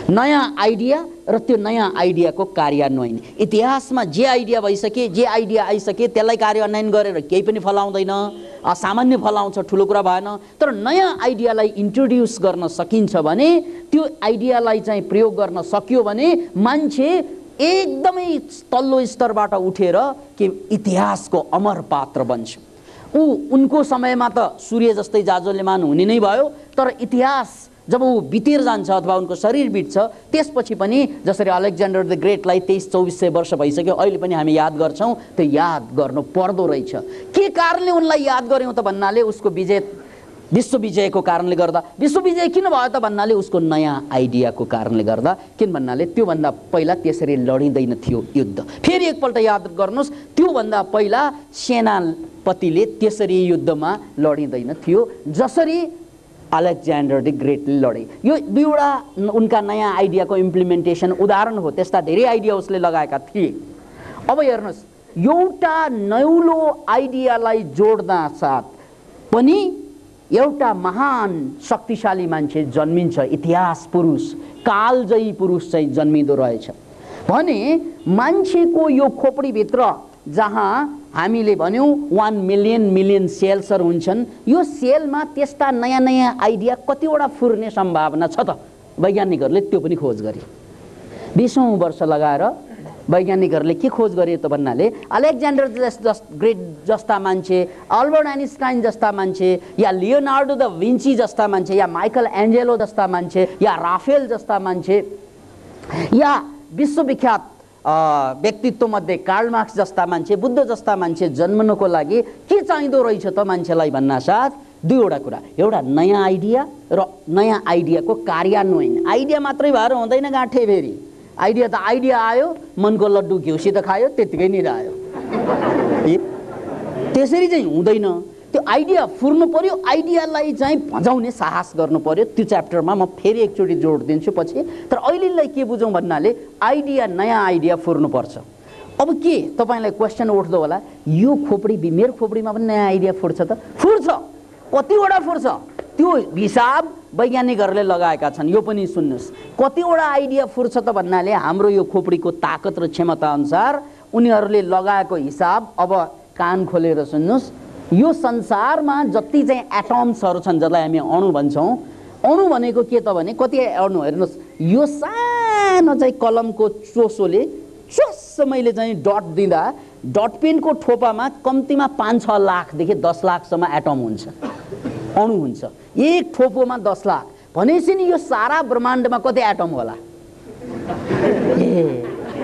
नयाँ आइडिया र त्यो नयाँ आइडियाको कार्यान्वयन। इतिहासमा जे आइडिया भइसके, जे आइडिया आइसके त्यसलाई कार्यान्वयन गरेर केही पनि फलाउँदैन, असामान्य फलाउँछ, ठुलो कुरा भएन। तर नयाँ आइडियालाई इन्ट्रोड्युस गर्न सकिन्छ भने, त्यो आइडियालाई चाहिँ प्रयोग गर्न सक्यो भने मान्छे एकदमै तल्लो स्तरबाट उठेर के इतिहासको अमर पात्र बन्छ। उनको समयमा त सूर्य जस्तै जाजोल्यमान हुने नै भयो, तर इतिहास जब ऊ बितेर जान्छ अथवा उनको शरीर बित्छ त्यसपछि पनि, जसरी अलेक्जेन्डर द ग्रेटलाई 2300-2400 वर्ष भइसक्यो, अहिले पनि हामी याद गर्छौँ, त्यो याद गर्नु पर्दो रहेछ। के कारणले उनलाई याद गर्यौँ त भन्नाले उसको विश्वविजयको कारणले गर्दा। विश्वविजय किन भयो त भन्नाले उसको नयाँ आइडियाको कारणले गर्दा। किन भन्नाले त्योभन्दा पहिला त्यसरी लडिँदैन थियो युद्ध। फेरि एकपल्ट याद गर्नुहोस्, त्योभन्दा पहिला सेनापतिले त्यसरी युद्धमा लडिँदैन थियो जसरी अलेक्जेन्डर द ग्रेटले लडे। यो दुईवटा उनका नयाँ आइडियाको इम्प्लिमेन्टेसन उदाहरण हो। त्यस्ता धेरै आइडिया उसले लगाएका थिए। अब हेर्नुहोस्, एउटा नौलो आइडियालाई जोड्दा साथ पनि एउटा महान शक्तिशाली मान्छे जन्मिन्छ, इतिहास पुरुष, कालजयी पुरुष चाहिँ जन्मिँदो रहेछ भने मान्छेको यो खोपडीभित्र जहाँ हामीले भन्यौँ 1 मिलियन सेल्सहरू हुन्छन्, यो सेलमा त्यस्ता नयाँ नयाँ आइडिया कतिवटा फुर्ने सम्भावना छ त? वैज्ञानिकहरूले त्यो पनि खोज गरे। 20औं वर्ष लगाएर वैज्ञानिकहरूले के खोज गरे त भन्नाले अलेक्जेन्डर ग्रेट जस्ता मान्छे, अल्बर्ट आइन्स्टाइन जस्ता मान्छे, या लियोनार्डो द विन्ची जस्ता मान्छे, या माइकल एन्जेलो जस्ता मान्छे, या राफेल जस्ता मान्छे, या विश्वविख्यात व्यक्तित्व मध्ये कार्ल मार्क्स जस्ता मान्छे, बुद्ध जस्ता मान्छे जन्मनको लागि के चाहिँदो रहेछ त मान्छेलाई भन्नासाथ दुईवटा कुरा। एउटा नयाँ आइडिया र नयाँ आइडियाको कार्यान्वयन। आइडिया मात्रै भएर हुँदैन गाँठे। फेरि आइडिया त आइडिया आयो, मनको लड्डु घिउसित खायो, त्यतिकै नि रह्यो। त्यसरी चाहिँ हुँदैन। त्यो आइडिया फुर्नु पर्यो, आइडियालाई चाहिँ भजाउने साहस गर्नु पर्यो। त्यो च्याप्टरमा म फेरि एकचोटि जोड दिन्छु पछि। तर अहिलेलाई के बुझौँ भन्नाले आइडिया, नयाँ आइडिया फुर्नु पर्छ। अब के तपाईँलाई क्वेसन उठ्दो होला, यो खोपडी मेरो खोपडीमा पनि नयाँ आइडिया फुर्छ त? फुर्छ। कतिवटा फुर्छ त्यो हिसाब वैज्ञानिकहरूले लगाएका छन्। यो पनि सुन्नुहोस्, कतिवटा आइडिया फुर्छ त भन्नाले हाम्रो यो खोपडीको ताकत र क्षमता अनुसार उनीहरूले लगाएको हिसाब। अब कान खोलेर सुन्नुहोस्, यो संसारमा जति चाहिँ एटम्सहरू छन्, जसलाई हामी अणु भन्छौँ, अणु भनेको के त भने कति अणु हेर्नुहोस्, यो सानो चाहिँ कलमको चोसोले चुस्स मैले चाहिँ डट दिँदा डट पेनको थोपामा कम्तीमा 5-6 लाखदेखि 10 लाखसम्म एटम हुन्छ। अणु हुन्छ। एक थोपोमा 10 लाख भनेपछि नि यो सारा ब्रह्माण्डमा कति एटम होला?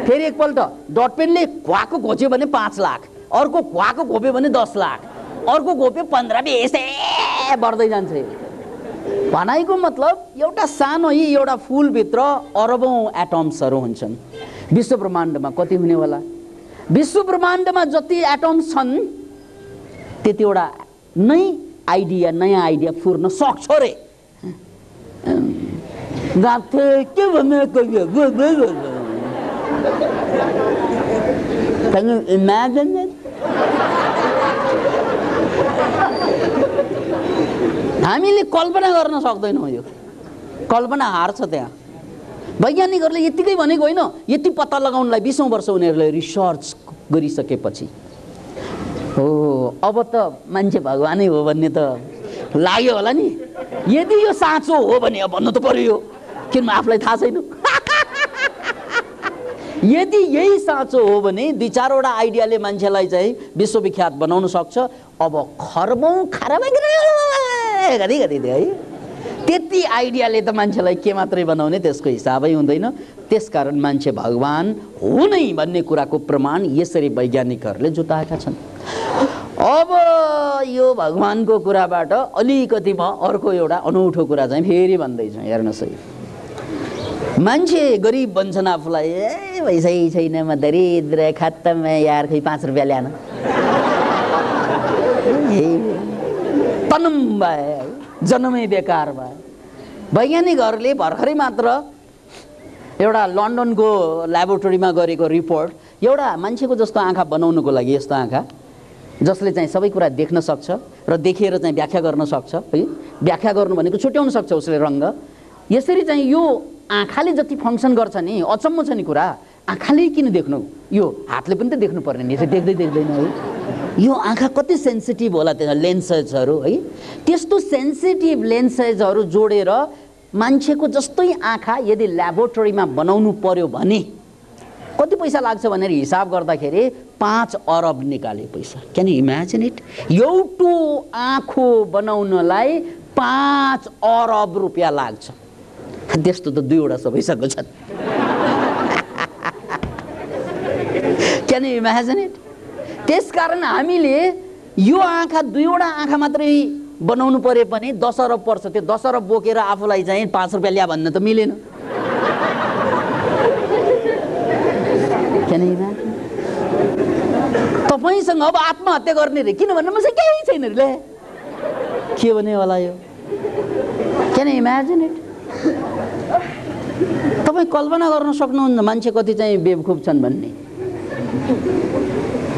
फेरि एकपल्ट डट पेनले क्वाको घोच्यो भने 5 लाख, अर्को क्वाको घोप्यो भने 10 लाख, अर्को घोप्यो 15-20 बढ्दै जान्छ। भनाइको मतलब एउटा सानो एउटा फुलभित्र अरबौं एटम्सहरू हुन्छन्। विश्व ब्रह्माण्डमा कति हुने होला? विश्व ब्रह्माण्डमा जति एटम्स छन् त्यतिवटा नै आइडिया, नयाँ आइडिया फुर्न सक्छ रे। के भनेको इमेजिन इट। हामीले कल्पना गर्न सक्दैनौँ, यो कल्पना हार्छ। त्यहाँ वैज्ञानिकहरूले यतिकै भनेको होइन, यति पत्ता लगाउनलाई 20औं वर्ष उनीहरूले रिसर्च गरिसकेपछि हो अब त मान्छे भगवानै हो भन्ने त लाग्यो होला नि। यदि यो साँचो हो भने भन्नु त पर्यो, किन आफूलाई थाहा छैन। यदि यही साँचो हो भने 2-4वटा आइडियाले मान्छेलाई चाहिँ विश्वविख्यात बनाउन सक्छ। अब खरबौं घरि है, त्यति आइडियाले त मान्छेलाई के मात्रै बनाउने, त्यसको हिसाबै हुँदैन। त्यसकारण मान्छे भगवान हो नै भन्ने कुराको प्रमाण यसरी वैज्ञानिकहरूले जुटाएका छन्। अब यो भगवानको कुराबाट अलिकति म अर्को एउटा अनौठो कुरा चाहिँ फेरि भन्दैछु। हेर्नुहोस् है, मान्छे गरिब बन्छन्, आफूलाई पैसै छैन, म दरिद्र खत्तम यार, खै 5 रुपियाँ ल्यान तनम भए, जन्मै बेकार भयो। वैज्ञानिकहरूले भर्खरै मात्र एउटा लन्डनको ल्याबोरेटरीमा गरेको रिपोर्ट, एउटा मान्छेको जस्तो आँखा बनाउनुको लागि, यस्तो आँखा जसले चाहिँ सबै कुरा देख्न सक्छ र देखेर चाहिँ व्याख्या गर्न सक्छ है। व्याख्या गर्नु भनेको छुट्याउन सक्छ उसले रङ्ग। यसरी चाहिँ यो आँखाले जति फङ्सन गर्छ नि, अचम्म छ नि कुरा। आँखाले किन देख्नु, यो हातले पनि त देख्नु पर्ने नि, देख्दै देख्दैन है। यो आँखा कति सेन्सिटिभ होला, त्यो लेन्सेसहरू है। त्यस्तो सेन्सिटिभ लेन्सेसहरू जोडेर मान्छेको जस्तै आँखा यदि ल्याबोरेटरीमा बनाउनु पर्यो भने कति पैसा लाग्छ भनेर हिसाब गर्दाखेरि 5 अरब निकाले पैसा। Can you imagine it? एउटो आँखो बनाउनलाई 5 अरब रुपियाँ लाग्छ। त्यस्तो त 2वटा सबैसँग छन्। Can you imagine it? त्यसकारण हामीले यो आँखा 2वटा आँखा मात्रै बनाउनु पर्यो भने 10 अरब पर्छ। त्यो 10 अरब बोकेर आफूलाई चाहिँ 5 रुपियाँ ल्या भन्न त मिलेन। तपाईँसँग अब आत्महत्या गर्ने रे, किन भन्नु मसँग केही छैन रे, के भने होला यो? Can you imagine it? तपाईँ कल्पना गर्न सक्नुहुन्न मान्छे कति चाहिँ बेवकुफ छन् भन्ने।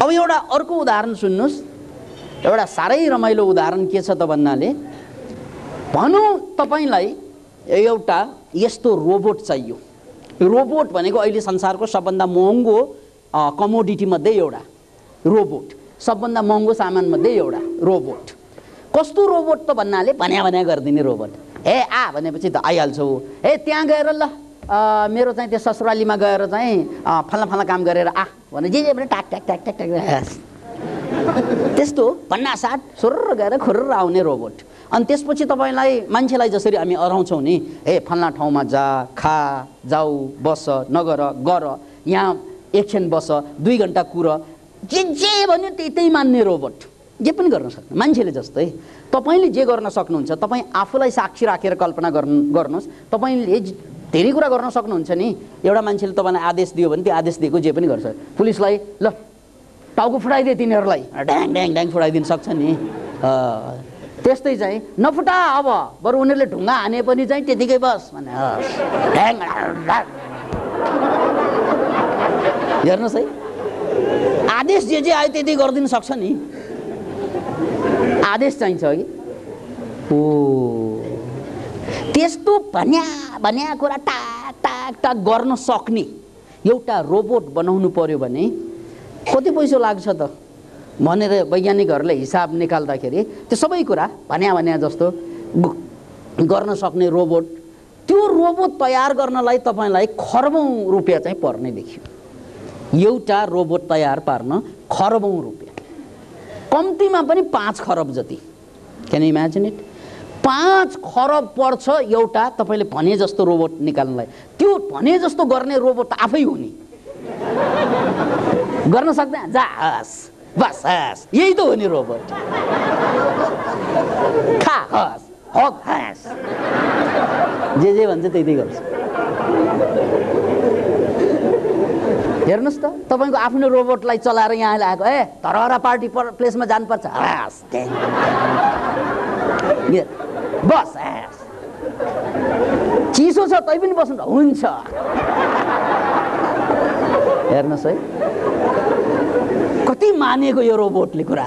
अब एउटा अर्को उदाहरण सुन्नुहोस्। एउटा साह्रै रमाइलो उदाहरण के छ त भन्नाले, भनौँ तपाईँलाई एउटा यस्तो रोबोट चाहियो। रोबोट भनेको अहिले संसारको सबभन्दा महँगो कमोडिटी मध्ये एउटा रोबोट, सबभन्दा महँगो सामान मध्ये एउटा रोबोट। कस्तो रोबोट त भन्नाले भन्या गरिदिने रोबोट। ए आ भनेपछि त आइहाल्छ ऊ। ए त्यहाँ गएर ल मेरो चाहिँ त्यो ससुरालीमा गएर चाहिँ फल्ना काम गरेर आ भने जे भने टाक टाक टाक टाक टाक त्यस्तो भन्नासाट सुर्र गएर खुर्र आउने रोबोट। अनि त्यसपछि तपाईँलाई मान्छेलाई जसरी हामी अराउँछौँ नि, ए फल्ना ठाउँमा जा, खा, जाऊ, बस, नगर, गर, यहाँ एकछिन बस, 2 घन्टा कुर, जे भन्यो त्यही मान्ने रोबोट। जे पनि गर्न सक्नु मान्छेले जस्तै। तपाईँले जे गर्न सक्नुहुन्छ, तपाईँ आफूलाई साक्षी राखेर कल्पना गर्नुहोस्। तपाईँले धेरै कुरा गर्न सक्नुहुन्छ नि। एउटा मान्छेले तपाईँलाई आदेश दियो भने त्यो आदेश दिएको जे पनि गर्छ। पुलिसलाई ल टाउको फुटाइदिए तिनीहरूलाई, ड्याङ ड्याङ ड्याङ फुटाइदिन सक्छ नि। त्यस्तै चाहिँ नफुटा, अब बरु उनीहरूले ढुङ्गा हाने पनि चाहिँ त्यतिकै बस भने ड्याङ। हेर्नुहोस् है, आदेश जे आयो त्यति गरिदिन सक्छ नि। आदेश चाहिन्छ कि ओ त्यस्तो भन्या कुरा टाक टाक टाक गर्न सक्ने एउटा रोबोट बनाउनु पर्यो भने कति पैसा लाग्छ त भनेर वैज्ञानिकहरूले हिसाब निकाल्दाखेरि त्यो सबै कुरा भन्या जस्तो गर्न सक्ने रोबोट, त्यो रोबोट तयार गर्नलाई तपाईँलाई खरबौं रुपियाँ चाहिँ पर्ने देखियो। एउटा रोबोट तयार पार्न खरबौं रुपियाँ, कम्तीमा पनि 5 खरब जति। Can you imagine it? 5 खरब पर्छ एउटा तपाईले भने जस्तो रोबोट निकाल्नलाई। त्यो भने जस्तो गर्ने रोबोट आफै हो नि, गर्न सक्दैन। जा हस बस हस, यही त हो नि रोबोट। खा हस हक हस, जे भन्छ त्यही गर्छ। हेर्नुस् त, तपाईको आफ्नो रोबोटलाई चलाएर यहाँ ल्याएको, ए धरहरा पार्टी प्लेसमा जानुपर्छ, हस बस हस, चिसो छ तै पनि बस्नु हुन्छ। हेर्नुहोस् है कति मानेको यो रोबोटले कुरा।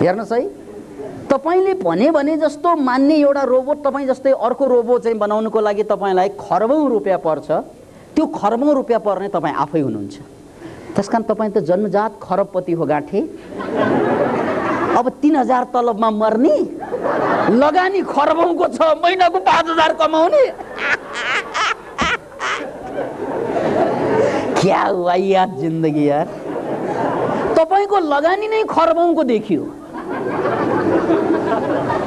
हेर्नुहोस् है, तपाईले भने जस्तो मान्ने एउटा रोबोट तपाईँ जस्तै अर्को रोबोट चाहिँ बनाउनुको लागि तपाईँलाई खरबौँ रुपियाँ पर्छ। त्यो खरबौँ रुपियाँ पर्ने तपाईँ आफै हुनुहुन्छ। त्यसकारण तपाईँ त जन्मजात खरबपति हो गाँठे। अब 3000 तलबमा मर्ने, लगानी खरबौँको छ, महिनाको 5000 कमाउने। क्या हुआ यार जिन्दगी यार। तपाईको लगानी नै खरबौँको देखियो।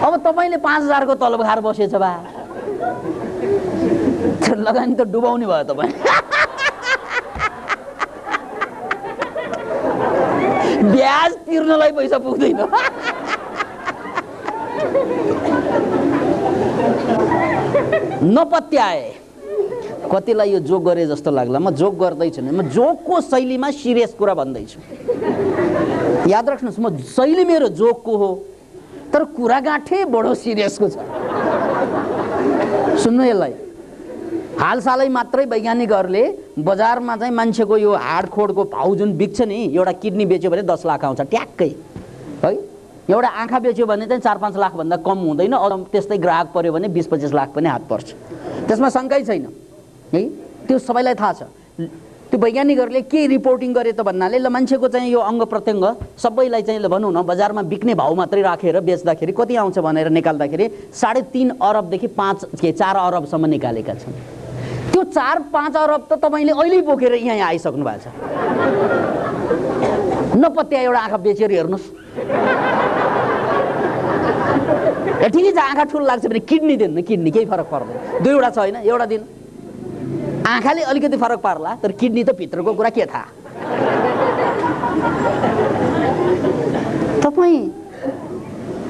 अब तपाईले 5000 को तलब खाएर बसेछ बा, लगानी त डुबाउने भयो तपाईँ। ब्याज तिर्नलाई पैसा पुग्दैन। नपत्याए। कतिलाई यो जोक गरे जस्तो लाग्ला, म जोक गर्दैछु नि, म जोकको शैलीमा सिरियस कुरा भन्दैछु। याद राख्नुहोस्, म शैली मेरो जोकको हो, तर कुरा गाँठे बडो सिरियसको छ। सुन्नु यसलाई, हालसालै मात्रै वैज्ञानिकहरूले बजारमा चाहिँ मान्छेको यो हाडखोडको भाउ जुन बिक्छ नि, एउटा किडनी बेच्यो भने 10 लाख आउँछ ट्याक्कै है। एउटा आँखा बेच्यो भने चाहिँ 4-5 लाख भन्दा कम हुँदैन। त्यस्तै ग्राहक पर्यो भने 20-25 लाख पनि हात पर्छ, त्यसमा शङ्कै छैन है। त्यो सबैलाई थाहा छ। त्यो वैज्ञानिकहरूले के रिपोर्टिङ गरे त भन्नाले, ल मान्छेको चाहिँ यो अङ्ग प्रत्यङ्ग सबैलाई चाहिँ भनौँ न बजारमा बिक्ने भाउ मात्रै राखेर बेच्दाखेरि कति आउँछ भनेर निकाल्दाखेरि 3.5 अरबदेखि 4 अरबसम्म निकालेका छन्। त्यो 4-5 अरब त तपाईँले अहिले बोकेर यहाँ आइसक्नु भएको छ। नपत्या एउटा आँखा बेचेर हेर्नुहोस्। ठिकै छ, आँखा ठुलो लाग्छ भने किडनी दिनु, किडनी केही फरक पर्दैन। 2वटा छ होइन, एउटा दिन। आँखाले अलिकति फरक पार्ला, तर किडनी त भित्रको कुरा के थाहा। तपाईँ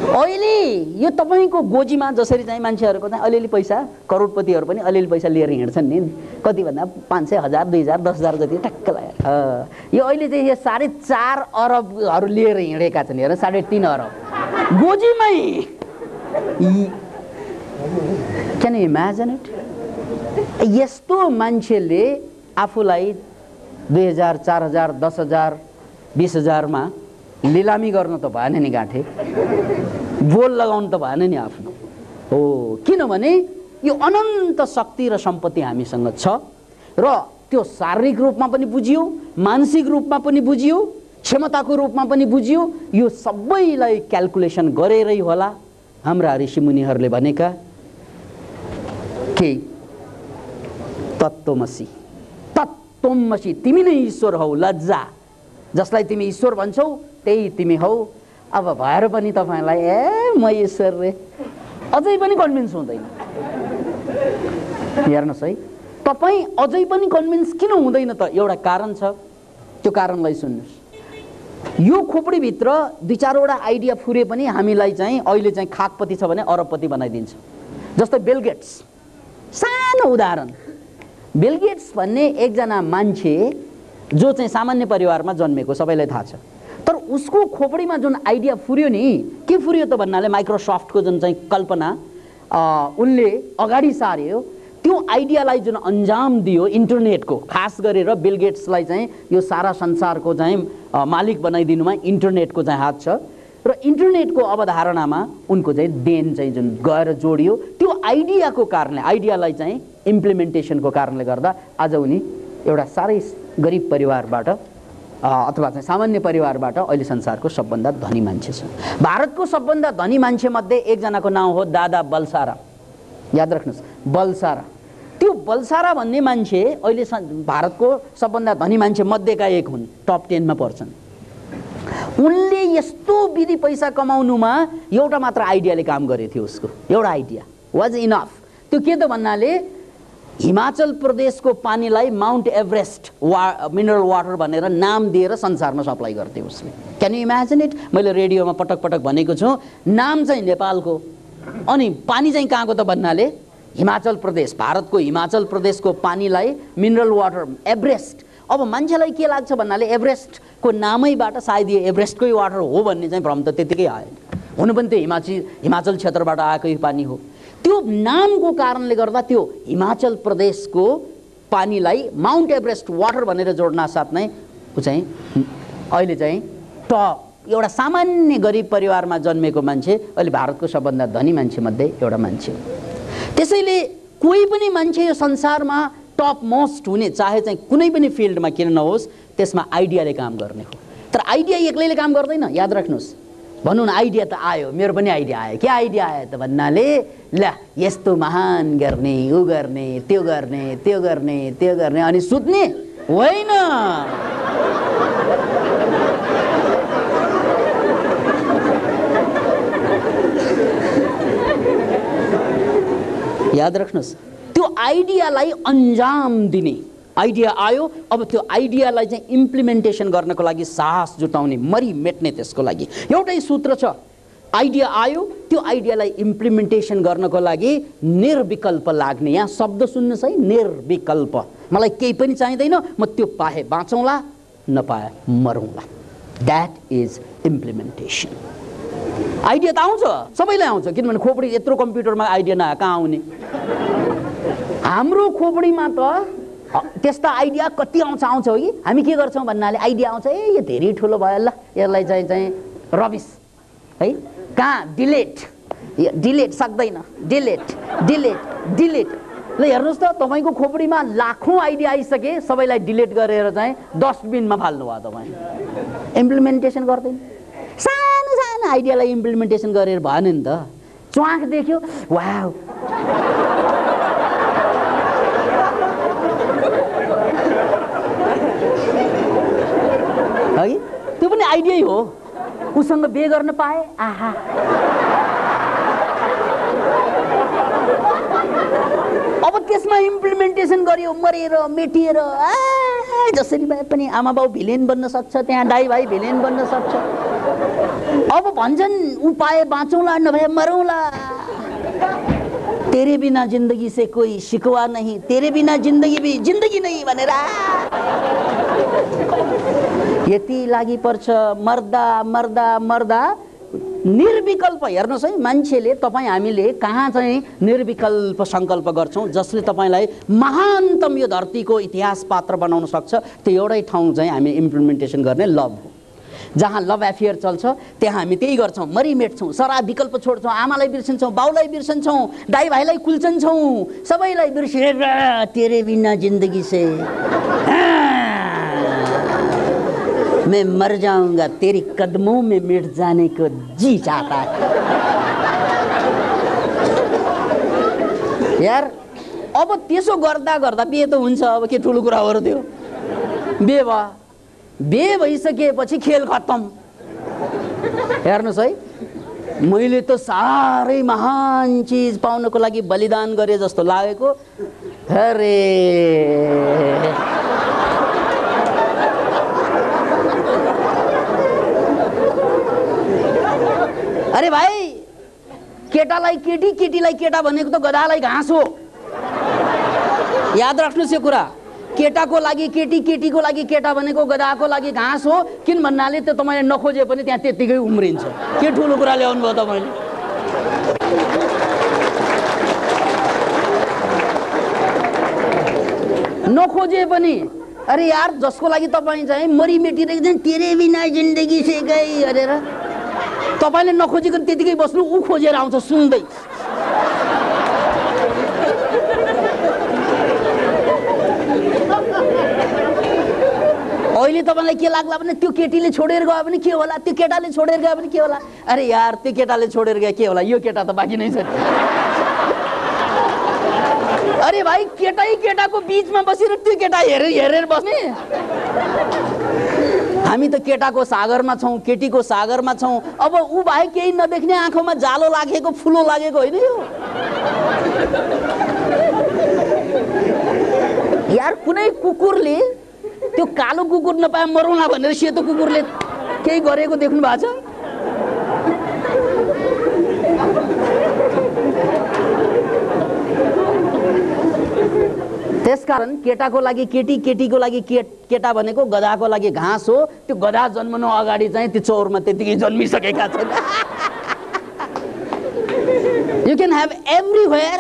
अहिले यो तपाईँको गोजीमा जसरी चाहिँ मान्छेहरूको चाहिँ अलिअलि पैसा, करोडपतिहरू पनि अलिअलि पैसा लिएर हिँड्छन् नि, कति भन्दा 500, 1000, 2000, 10,000 जति टक्क लाग्यो। यो अहिले चाहिँ यो 4.5 अरबहरू लिएर हिँडेका छन्। हेर 3.5 अरब गोजीमै। Can you imagine it? यस्तो मान्छेले आफूलाई 2000, 4000, 10,000, 20,000 मा लिलामी गर्न त भएन नि गाँठे, बोल लगाउनु त भएन नि आफ्नो हो। किनभने यो अनन्त शक्ति र सम्पत्ति हामीसँग छ, र त्यो शारीरिक रूपमा पनि बुझियो, मानसिक रूपमा पनि बुझियो, क्षमताको रूपमा पनि बुझियो। यो सबैलाई क्याल्कुलेसन गरेरै होला हाम्रा ऋषिमुनिहरूले भनेका के तत्त्वमसि, तत्त्वमसि, तिमी नै ईश्वर हौ, लज्जा, जसलाई तिमी ईश्वर भन्छौ त्यही तिमी हौ। अब भएर पनि तपाईलाई म ईश्वर रे अझै पनि कन्भिन्स हुँदैन। हेर्नुहोस् है, तपाईँ अझै पनि कन्भिन्स किन हुँदैन त? एउटा कारण छ, त्यो कारणलाई सुन्नुहोस्। यो खोपडीभित्र 2-4वटा आइडिया फुरे पनि हामीलाई चाहिँ अहिले चाहिँ खाकपति छ भने अरबपति बनाइदिन्छ। जस्तै बिल गेट्स, सानो उदाहरण। बिल गेट्स भन्ने एकजना मान्छे जो चाहिँ सामान्य परिवारमा जन्मेको, सबैलाई थाहा छ, तर उसको खोपडीमा जुन आइडिया फुर्यो नि, के फुर्यो त भन्नाले माइक्रोसफ्टको जुन चाहिँ कल्पना उनले अगाडि सार्यो, त्यो आइडियालाई जुन अन्जाम दियो इन्टरनेटको, खास गरेर बिल गेट्सलाई चाहिँ यो सारा संसारको चाहिँ मालिक बनाइदिनुमा इन्टरनेटको चाहिँ हात छ, र इन्टरनेटको अवधारणामा उनको चाहिँ देन चाहिँ जुन गएर जोडियो, त्यो आइडियाको कारणले, आइडियालाई चाहिँ इम्प्लिमेन्टेसनको कारणले गर्दा आज उनी एउटा साह्रै गरिब परिवारबाट अथवा चाहिँ सामान्य परिवारबाट अहिले संसारको सबभन्दा धनी मान्छे छ। भारतको सबभन्दा धनी मान्छे मध्ये एकजनाको नाम हो दादा बलसारा। याद राख्नुहोस्, बलसारा। त्यो बलसारा भन्ने मान्छे अहिले भारतको सबभन्दा धनी मान्छे मध्येका एक हुन्, टप 10 मा पर्छन्। उनले यस्तो विधि पैसा कमाउनुमा एउटा मात्र आइडियाले काम गरेको थियो। उसको एउटा आइडिया वाज इनफ। त्यो के त भन्नाले हिमाचल प्रदेशको पानीलाई माउन्ट एभरेस्ट मिनरल वाटर भनेर नाम दिएर संसारमा सप्लाई गर्थे उसले। Can you imagine it? मैले रेडियोमा पटक पटक भनेको छु, नाम चाहिँ नेपालको अनि पानी चाहिँ कहाँको त भन्नाले हिमाचल प्रदेश, भारतको हिमाचल प्रदेशको पानीलाई मिनरल वाटर एभरेस्ट। अब मान्छेलाई के लाग्छ भन्नाले एभरेस्टको नामैबाट सायद यो एभरेस्टकै वाटर हो भन्ने चाहिँ भ्रम त त्यतिकै आयो। हुनु पनि त्यो हिमाचल क्षेत्रबाट आएकै पानी हो। त्यो नामको कारणले गर्दा त्यो हिमाचल प्रदेशको पानीलाई माउन्ट एभरेस्ट वाटर भनेर जोड्न साथ नै ऊ चाहिँ अहिले चाहिँ टप एउटा सामान्य गरिब परिवारमा जन्मेको मान्छे अहिले भारतको सबभन्दा धनी मान्छे मध्ये एउटा मान्छे हो। त्यसैले कोही पनि मान्छे यो संसारमा टप मोस्ट हुने चाहे चाहिँ कुनै पनि फिल्डमा किन नहोस् त्यसमा आइडियाले काम गर्ने हो। तर आइडिया एक्लैले काम गर्दैन, याद राख्नुहोस्। भनौँ न आइडिया त आयो, मेरो पनि आइडिया आयो। के आइडिया आयो त भन्नाले ल यस्तो महान गर्ने, उ गर्ने, त्यो गर्ने, त्यो गर्ने, त्यो गर्ने अनि सुत्ने होइन। याद राख्नुहोस्, त्यो आइडियालाई अन्जाम दिने। आइडिया आयो, अब त्यो आइडियालाई चाहिँ इम्प्लिमेन्टेसन गर्नको लागि साहस जुटाउने, मरी मेट्ने त्यसको लागि एउटै सूत्र छ। आइडिया आयो, त्यो आइडियालाई इम्प्लिमेन्टेसन गर्नको लागि निर्विकल्प लाग्ने। यहाँ शब्द सुन्नुहोस् है, निर्विकल्प। मलाई केही पनि चाहिँदैन, म त्यो पाए बाँचौँला, नपाए मरौँला। That is implementation. आइडिया त आउँछ, सबैलाई आउँछ, किनभने खोपडी यत्रो कम्प्युटरमा आइडिया नआए कहाँ आउने। हाम्रो खोपडीमा त त्यस्ता आइडिया कति आउँछ हो कि हामी के गर्छौँ भन्नाले आइडिया आउँछ, ए यो धेरै ठुलो भयो ल यसलाई चाहिँ रबिस है, कहाँ डिलेट सक्दैन, डिलेट ल हेर्नुहोस् त तपाईँको खोपडीमा लाखौँ आइडिया आइसके, सबैलाई डिलिट गरेर चाहिँ डस्टबिनमा फाल्नु भयो तपाईँ। इम्प्लिमेन्टेसन गर्दैन। सानो सानो आइडियालाई इम्प्लिमेन्टेसन गरेर भएन नि त। च्वाख देख्यो, वाउ है, त्यो पनि आइडियै हो। उसँग बे गर्न पाए, आहा अब त्यसमा इम्प्लिमेन्टेसन गर्यो, मरेर मेटिएर जसरी भए पनि आमा बाउ भिलेन बन्न सक्छ, त्यहाँ दाइ भाइ भिलेन बन्न सक्छ। अब भन्छन् उपाय बाँचौँला नभए मरौँला। तेरे बिना जिंदगी से कोई शिकवा नहीं, तेरे बिना जिंदगी भी जिंदगी नहीं भनेर यति लागि पर्छ। मर्दा मर्दा मर्दा निर्विकल्प। हेर्नुहोस् है, मान्छेले तपाईँ हामीले कहाँ चाहिँ निर्विकल्प सङ्कल्प गर्छौँ जसले तपाईँलाई महानतम यो धरतीको इतिहास पात्र बनाउन सक्छ। त्यो एउटै ठाउँ चाहिँ हामी इम्प्लिमेन्टेसन गर्ने लभ हो। जहाँ लभ एफेयर चल्छ त्यहाँ हामी त्यही गर्छौँ, मरिमेट्छौँ, सरा विकल्प छोड्छौँ, आमालाई बिर्सन्छौँ, बाउलाई बिर्सन्छौँ, दाइ भाइलाई कुल्चन्छौँ, सबैलाई बिर्सेर तेरे बिना जिन्दगी से मैं मर जाऊंगा, तेरी कदमों में मिट जाने को जी चाहता है। यार अब त्यसो गर्दा गर्दा बिहे त हुन्छ। अब के ठुलो कुरा हो र त्यो? बिहे भयो, बिहे भइसकेपछि खेल खत्तम। हेर्नुहोस् है, मैले त साह्रै महान चिज पाउनको लागि बलिदान गरे जस्तो लागेको। अरे अरे भाइ, केटालाई केटी, केटीलाई केटा भनेको त गधालाई घाँस हो। याद राख्नुहोस् यो कुरा। केटाको लागि केटी, केटीको लागि केटा भनेको गधाको लागि घाँस हो। किन भन्नाले त तपाईँले नखोजे पनि त्यहाँ त्यत्तिकै उम्रिन्छ। के ठुलो कुरा ल्याउनु भयो तपाईँले। नखोजे पनि अरे यार, जसको लागि तपाईँ चाहिँ मरिमेटिरहेको चाहिँ तेरे बिना जिन्दगी से गई अरेर तपाईँले नखोजिकन त्यतिकै बस्नु, ऊ खोजेर आउँछ सुन्दै। अहिले तपाईँलाई के लाग्ला भने त्यो केटीले छोडेर गयो भने के होला, त्यो केटाले छोडेर गयो भने के होला। अरे यार, त्यो केटाले छोडेर गयो के होला, यो केटा त बाँकी नै छ। अरे भाइ, केटै केटाको बिचमा बसेर त्यो केटा हेरेर बस्ने। हामी त केटाको सागरमा छौँ, केटीको सागरमा छौँ। अब ऊ बाहेक केही नदेख्ने आँखामा जालो लागेको फुलो लागेको होइन यो यार। कुनै कुकुरले त्यो कालो कुकुर नपाए मरौँला भनेर सेतो कुकुरले केही गरेको देख्नु भएको छ? त्यसकारण केटाको लागि केटी, केटीको लागि केटा भनेको गधाको लागि घाँस हो। त्यो गधा जन्मनु अगाडि चाहिँ त्यो चौरमा त्यतिकै जन्मिसकेका छन्। You can have everywhere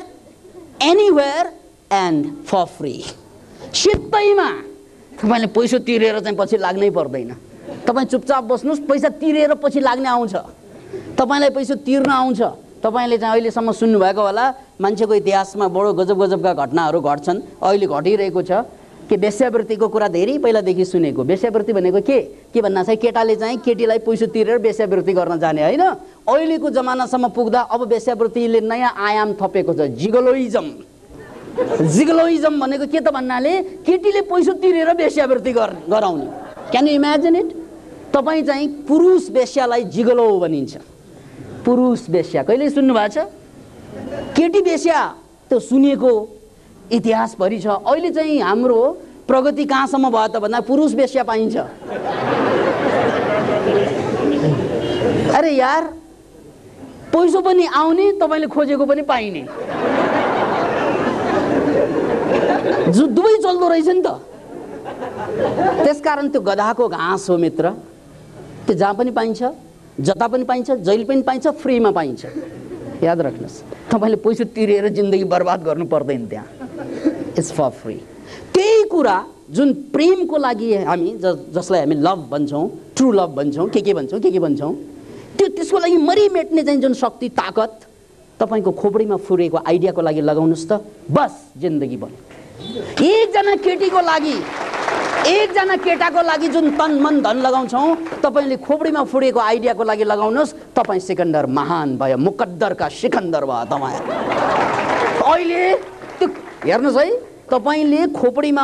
anywhere and for free. सित्तैमा तपाईँले पैसा तिरेर चाहिँ पछि लाग्नै पर्दैन। तपाईँ चुपचाप बस्नुहोस्, पैसा तिरेर पछि लाग्ने आउँछ। तपाईँलाई पैसा तिर्न आउँछ। तपाईँले चाहिँ अहिलेसम्म सुन्नुभएको होला, मान्छेको इतिहासमा बडो गजब गजबका घटनाहरू घट्छन्, अहिले घटिरहेको छ कि वेश्यावृत्तिको कुरा धेरै पहिलादेखि सुनेको। वेश्यावृत्ति भनेको के भन्ना चाहिँ केटाले चाहिँ केटीलाई पैसा तिरेर वेश्यावृत्ति गर्न जाने होइन। अहिलेको जमानासम्म पुग्दा अब वेश्यावृत्तिले नयाँ आयाम थपेको छ, जिगलोइजम। जिगलोइजम भनेको के त भन्नाले केटीले पैसा तिरेर वेश्यावृत्ति गराउने। Can you imagine it? तपाईँ चाहिँ पुरुष वेश्यालाई जिगलो भनिन्छ। पुरुष वेश्या कहिले सुन्नु भएको छ? केटी वेश्या त्यो सुनिएको इतिहासभरि छ। अहिले चाहिँ हाम्रो प्रगति कहाँसम्म भयो त भन्दा पुरुष वेश्या पाइन्छ। अरे यार, पैसा पनि आउने, तपाईँले खोजेको पनि पाइने, दुवै चल्दो रहेछ नि त। त्यसकारण त्यो गधाको घाँस हो मित्र। त्यो जहाँ पनि पाइन्छ, जता पनि पाइन्छ, जहिले पनि पाइन्छ, फ्रीमा पाइन्छ। याद राख्नुहोस्, तपाईँले पैसा तिरेर जिन्दगी बर्बाद गर्नु पर्दैन त्यहाँ। It's for free. त्यही कुरा जुन प्रेमको लागि हामी जसलाई हामी लभ भन्छौँ, ट्रु लभ भन्छौँ, के भन्छौँ, के भन्छौँ, त्यसको लागि मरिमेट्ने चाहिँ जुन शक्ति, ताकत तपाईँको खोपडीमा फुरेको आइडियाको लागि लगाउनुहोस् त, बस जिन्दगी बन्यो। एकजना केटीको लागि, एकजना केटाको लागि जुन तन मन धन लगाउँछौँ, तपाईँले खोपडीमा फुरेको आइडियाको लागि लगाउनुहोस्, तपाईँ सिकन्दर महान भयो, मुकद्दरका सिकन्दर भयो तपाईँ। अहिले त्यो हेर्नुहोस् है, तपाईँले खोपडीमा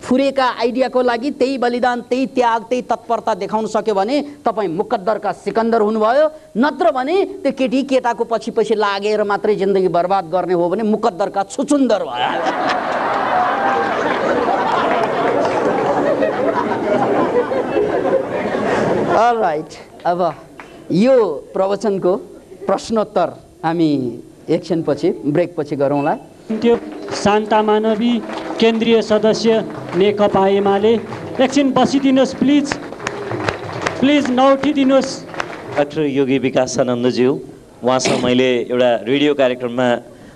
फुरेका आइडियाको लागि त्यही बलिदान, त्यही त्याग, त्यही तत्परता देखाउन सक्यो भने तपाईँ मुकद्दरका सिकन्दर हुनुभयो। नत्र भने त्यो केटी केटाको पछि पछि लागेर मात्रै जिन्दगी बर्बाद गर्ने हो भने मुकद्दरका छुचुन्दर भयो। अलराइट, अब यो प्रवचनको प्रश्नोत्तर हामी एकछिनपछि ब्रेकपछि गरौँला। त्यो शान्ता मानवी केन्द्रीय सदस्य नेकपा एमाले, एकछिन बसिदिनुहोस् प्लिज, प्लिज नउठिदिनुहोस्। डाक्टर योगी विकासानन्दज्यू, उहाँसँग मैले एउटा रेडियो कार्यक्रममा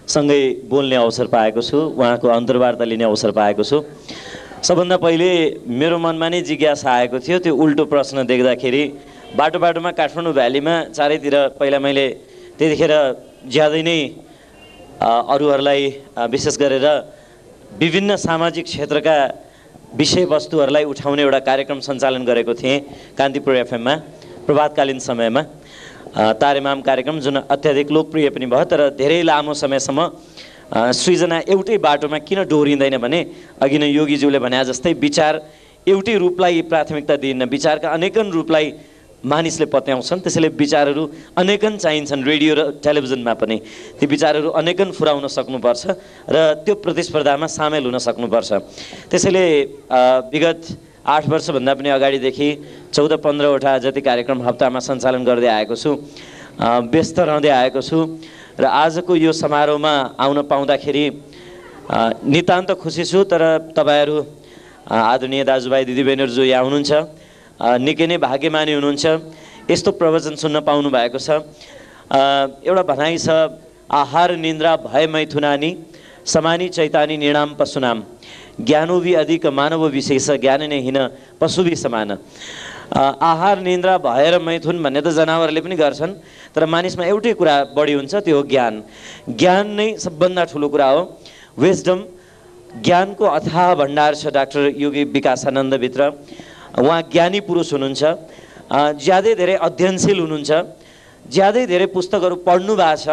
सँगै बोल्ने अवसर पाएको छु, उहाँको अन्तर्वार्ता लिने अवसर पाएको छु। सबभन्दा पहिले मेरो मनमा नै जिज्ञासा आएको थियो, त्यो उल्टो प्रश्न देख्दाखेरि बाटो बाटोमा काठमाडौँ भ्यालीमा चारैतिर पहिला मैले त्यतिखेर ज्यादै नै अरूहरूलाई विशेष गरेर विभिन्न सामाजिक क्षेत्रका विषयवस्तुहरूलाई उठाउने एउटा कार्यक्रम सञ्चालन गरेको थिएँ कान्तिपुर एफएममा प्रभातकालीन समयमा। तारेमाम कार्यक्रम जुन अत्याधिक लोकप्रिय पनि भयो, तर धेरै लामो समयसम्म सृजना एउटै बाटोमा किन डोरिँदैन भने अघि नै योगीज्यूले भने जस्तै विचार एउटै रूपलाई प्राथमिकता दिइन्न, विचारका अनेकन रूपलाई मानिसले पत्याउँछन्। त्यसैले विचारहरू अनेकन चाहिन्छन्, रेडियो र टेलिभिजनमा पनि ती विचारहरू अनेकन फुराउन सक्नुपर्छ र त्यो प्रतिस्पर्धामा सामेल हुन सक्नुपर्छ। त्यसैले विगत 8 वर्षभन्दा पनि अगाडिदेखि 14-15वटा जति कार्यक्रम हप्तामा सञ्चालन गर्दै आएको छु, व्यस्त रहँदै आएको छु र आजको यो समारोहमा आउन पाउँदाखेरि नितान्त खुसी छु। तर तपाईँहरू आदरणीय दाजुभाइ दिदीबहिनीहरू जो यहाँ हुनुहुन्छ निकै नै भाग्यमानी हुनुहुन्छ, यस्तो प्रवचन सुन्न पाउनु भएको छ। एउटा भनाइ छ, आहार निन्द्रा भय मैथुनानी समानी चैतानी निर्णाम पशुनाम ज्ञानोभी अधिक मानव विशेष ज्ञान नै हिन पशुभी समान। आहार निन्द्रा भएर मैथुन भन्ने त जनावरले पनि गर्छन्, तर मानिसमा एउटै कुरा बढी हुन्छ, त्यो हो ज्ञान। ज्ञान नै सबभन्दा ठुलो कुरा हो, विजडम। ज्ञानको अथाह भण्डार छ डाक्टर योगी विकासानन्दभित्र। उहाँ ज्ञानी पुरुष हुनुहुन्छ, ज्यादै धेरै अध्ययनशील हुनुहुन्छ, ज्यादै धेरै पुस्तकहरू पढ्नु भएको छ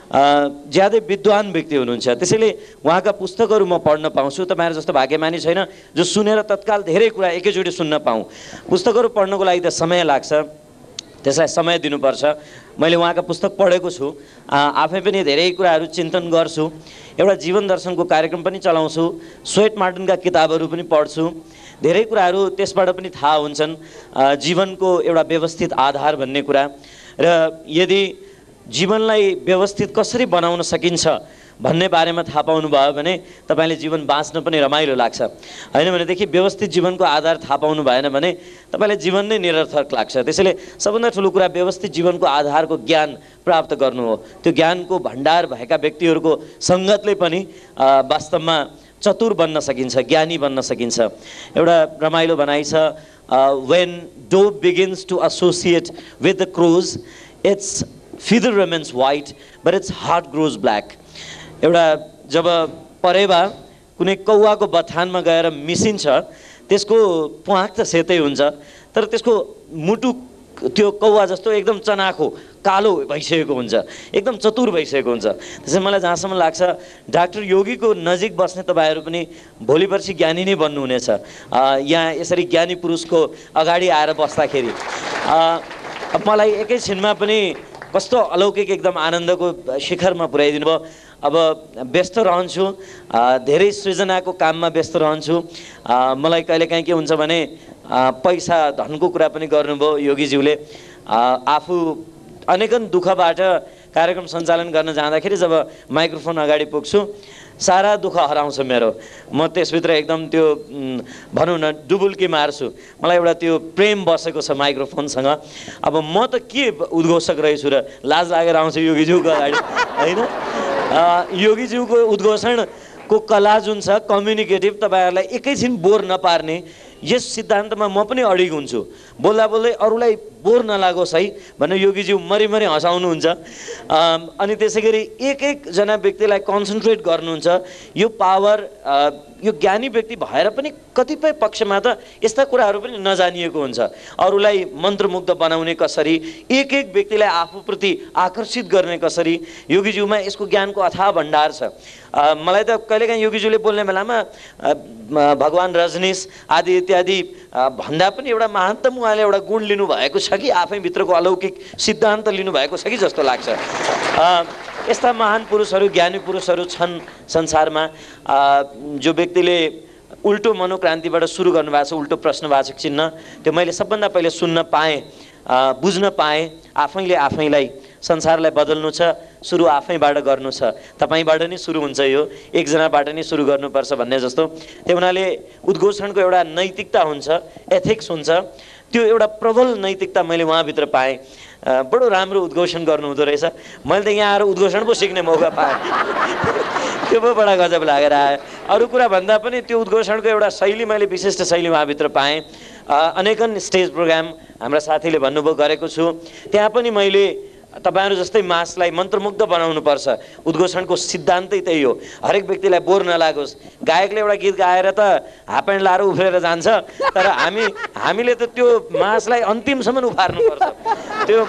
ज्यादै विद्वान व्यक्ति हुनुहुन्छ। त्यसैले उहाँका पुस्तकहरू म पढ्न पाउँछु। तपाईँहरू जस्तो भाग्यमानी छैन जो सुनेर तत्काल धेरै कुरा एकैचोटि सुन्न पाऊँ। पुस्तकहरू पढ्नको लागि त समय लाग्छ, त्यसलाई समय दिनुपर्छ। मैले उहाँका पुस्तक पढेको छु, आफै पनि धेरै कुराहरू चिन्तन गर्छु। एउटा जीवन दर्शनको कार्यक्रम पनि चलाउँछु, स्वेट मार्टिनका किताबहरू पनि पढ्छु। धेरै कुराहरू त्यसबाट पनि थाहा हुन्छन्, जीवनको एउटा व्यवस्थित आधार भन्ने कुरा। र यदि जीवनलाई व्यवस्थित कसरी बनाउन सकिन्छ भन्ने बारेमा थाहा पाउनुभयो भने तपाईँले जीवन बाँच्न पनि रमाइलो लाग्छ। होइन भनेदेखि व्यवस्थित जीवनको आधार थाहा पाउनु भएन भने तपाईँलाई जीवन नै निरर्थक लाग्छ। त्यसैले सबभन्दा ठुलो कुरा व्यवस्थित जीवनको आधारको ज्ञान प्राप्त गर्नु हो। त्यो ज्ञानको भण्डार भएका व्यक्तिहरूको सङ्गतले पनि वास्तवमा चतुर बन्न सकिन्छ, ज्ञानी बन्न सकिन्छ। एउटा रमाइलो भनाइ छ, when dove begins to associate with the crows, its feather remains white but its heart grows black. एउटा जब परेवा कुनै कौवाको बथानमा गएर मिसिन्छ त्यसको प्वाँख त सेतै हुन्छ, तर त्यसको मुटु त्यो कौवा जस्तो एकदम चनाखो कालो भइसकेको हुन्छ, एकदम चतुर भइसकेको हुन्छ। त्यसैले मलाई जहाँसम्म लाग्छ डाक्टर योगीको नजिक बस्ने तपाईँहरू पनि भोलि पर्सि ज्ञानी नै बन्नुहुनेछ। यहाँ यसरी ज्ञानी पुरुषको अगाडि आएर बस्दाखेरि मलाई एकैछिनमा पनि कस्तो अलौकिक एकदम आनन्दको शिखरमा पुर्याइदिनु भयो। अब व्यस्त रहन्छु, धेरै सृजनाको काममा व्यस्त रहन्छु। मलाई कहिलेकाहीँ के हुन्छ भने पैसा धनको कुरा पनि गर्नुभयो योगीज्यूले। आफू अनेकन दुःखबाट कार्यक्रम सञ्चालन गर्न जाँदाखेरि जब माइक्रोफोन अगाडि पुग्छु सारा दुःख हराउँछ मेरो। म त्यसभित्र एकदम त्यो भनौँ न डुबुल्की मार्छु। मलाई एउटा त्यो प्रेम बसेको छ माइक्रोफोनसँग। अब म त के उद्घोषक रहेछु र लाज लागेर आउँछु योगीज्यूको अगाडि, होइन? योगीज्यूको उद्घोषणको कला जुन छ कम्युनिकेटिभ, तपाईँहरूलाई एकैछिन बोर नपार्ने, यस सिद्धान्तमा म पनि अडिग हुन्छु। बोल्दा बोल्दै अरूलाई बोर नलागोस् है भनेर योगीज्यू मरिमरि हँसाउनुहुन्छ। अनि त्यसै गरी एक एकजना व्यक्तिलाई कन्सन्ट्रेट गर्नुहुन्छ। यो पावर, यो ज्ञानी व्यक्ति भएर पनि कतिपय पक्षमा त यस्ता कुराहरू पनि नजानिएको हुन्छ। अरूलाई मन्त्रमुग्ध बनाउने कसरी, एक एक व्यक्तिलाई आफूप्रति आकर्षित गर्ने कसरी, योगीज्यूमा यसको ज्ञानको अथाह भण्डार छ। मलाई त कहिलेकाहीँ योगीज्यूले बोल्ने बेलामा भगवान् रजनीश आदि इत्यादि भन्दा पनि एउटा महानतम उहाँले एउटा गुण लिनुभएको छ कि आफै भित्रको अलौकिक सिद्धान्त लिनुभएको छ कि जस्तो लाग्छ। यस्ता महान पुरुषहरू, ज्ञानी पुरुषहरू छन् संसारमा। जो व्यक्तिले उल्टो मनोक्रान्तिबाट सुरु गर्नुभएको छ, उल्टो प्रश्नवाचक चिन्ह, त्यो मैले सबभन्दा पहिले सुन्न पाएँ, बुझ्न पाएँ। आफैले आफैलाई, संसारलाई बदल्नु छ, सुरु आफैबाट गर्नु छ। तपाईँबाट नै सुरु हुन्छ, यो एकजनाबाट नै सुरु गर्नुपर्छ भन्ने जस्तो। त्यो हुनाले उद्घोषणको एउटा नैतिकता हुन्छ, एथिक्स हुन्छ। त्यो एउटा प्रबल नैतिकता मैले उहाँभित्र पाएँ। बडो राम्रो उद्घोषण गर्नुहुँदो रहेछ। मैले त यहाँ आएर उद्घोषण पो सिक्ने मौका पाएँ। त्यो पो बडा गजब लागेर आयो। अरू कुरा भन्दा पनि त्यो उद्घोषणको एउटा शैली, मैले विशिष्ट शैली उहाँभित्र पाएँ। अनेकन स्टेज प्रोग्राम हाम्रा साथीले भन्नुभयो गरेको छु, त्यहाँ पनि मैले तपाईँहरू जस्तै मासलाई मन्त्रमुग्ध बनाउनुपर्छ। उद्घोषणको सिद्धान्तै त्यही हो, हरेक व्यक्तिलाई बोर नलागोस्। गायकले एउटा गीत गाएर त हाफ प्यान्ट लाएर उफ्रेर जान्छ, तर हामीले त त्यो मासलाई अन्तिमसम्म उफार्नुपर्छ। त्यो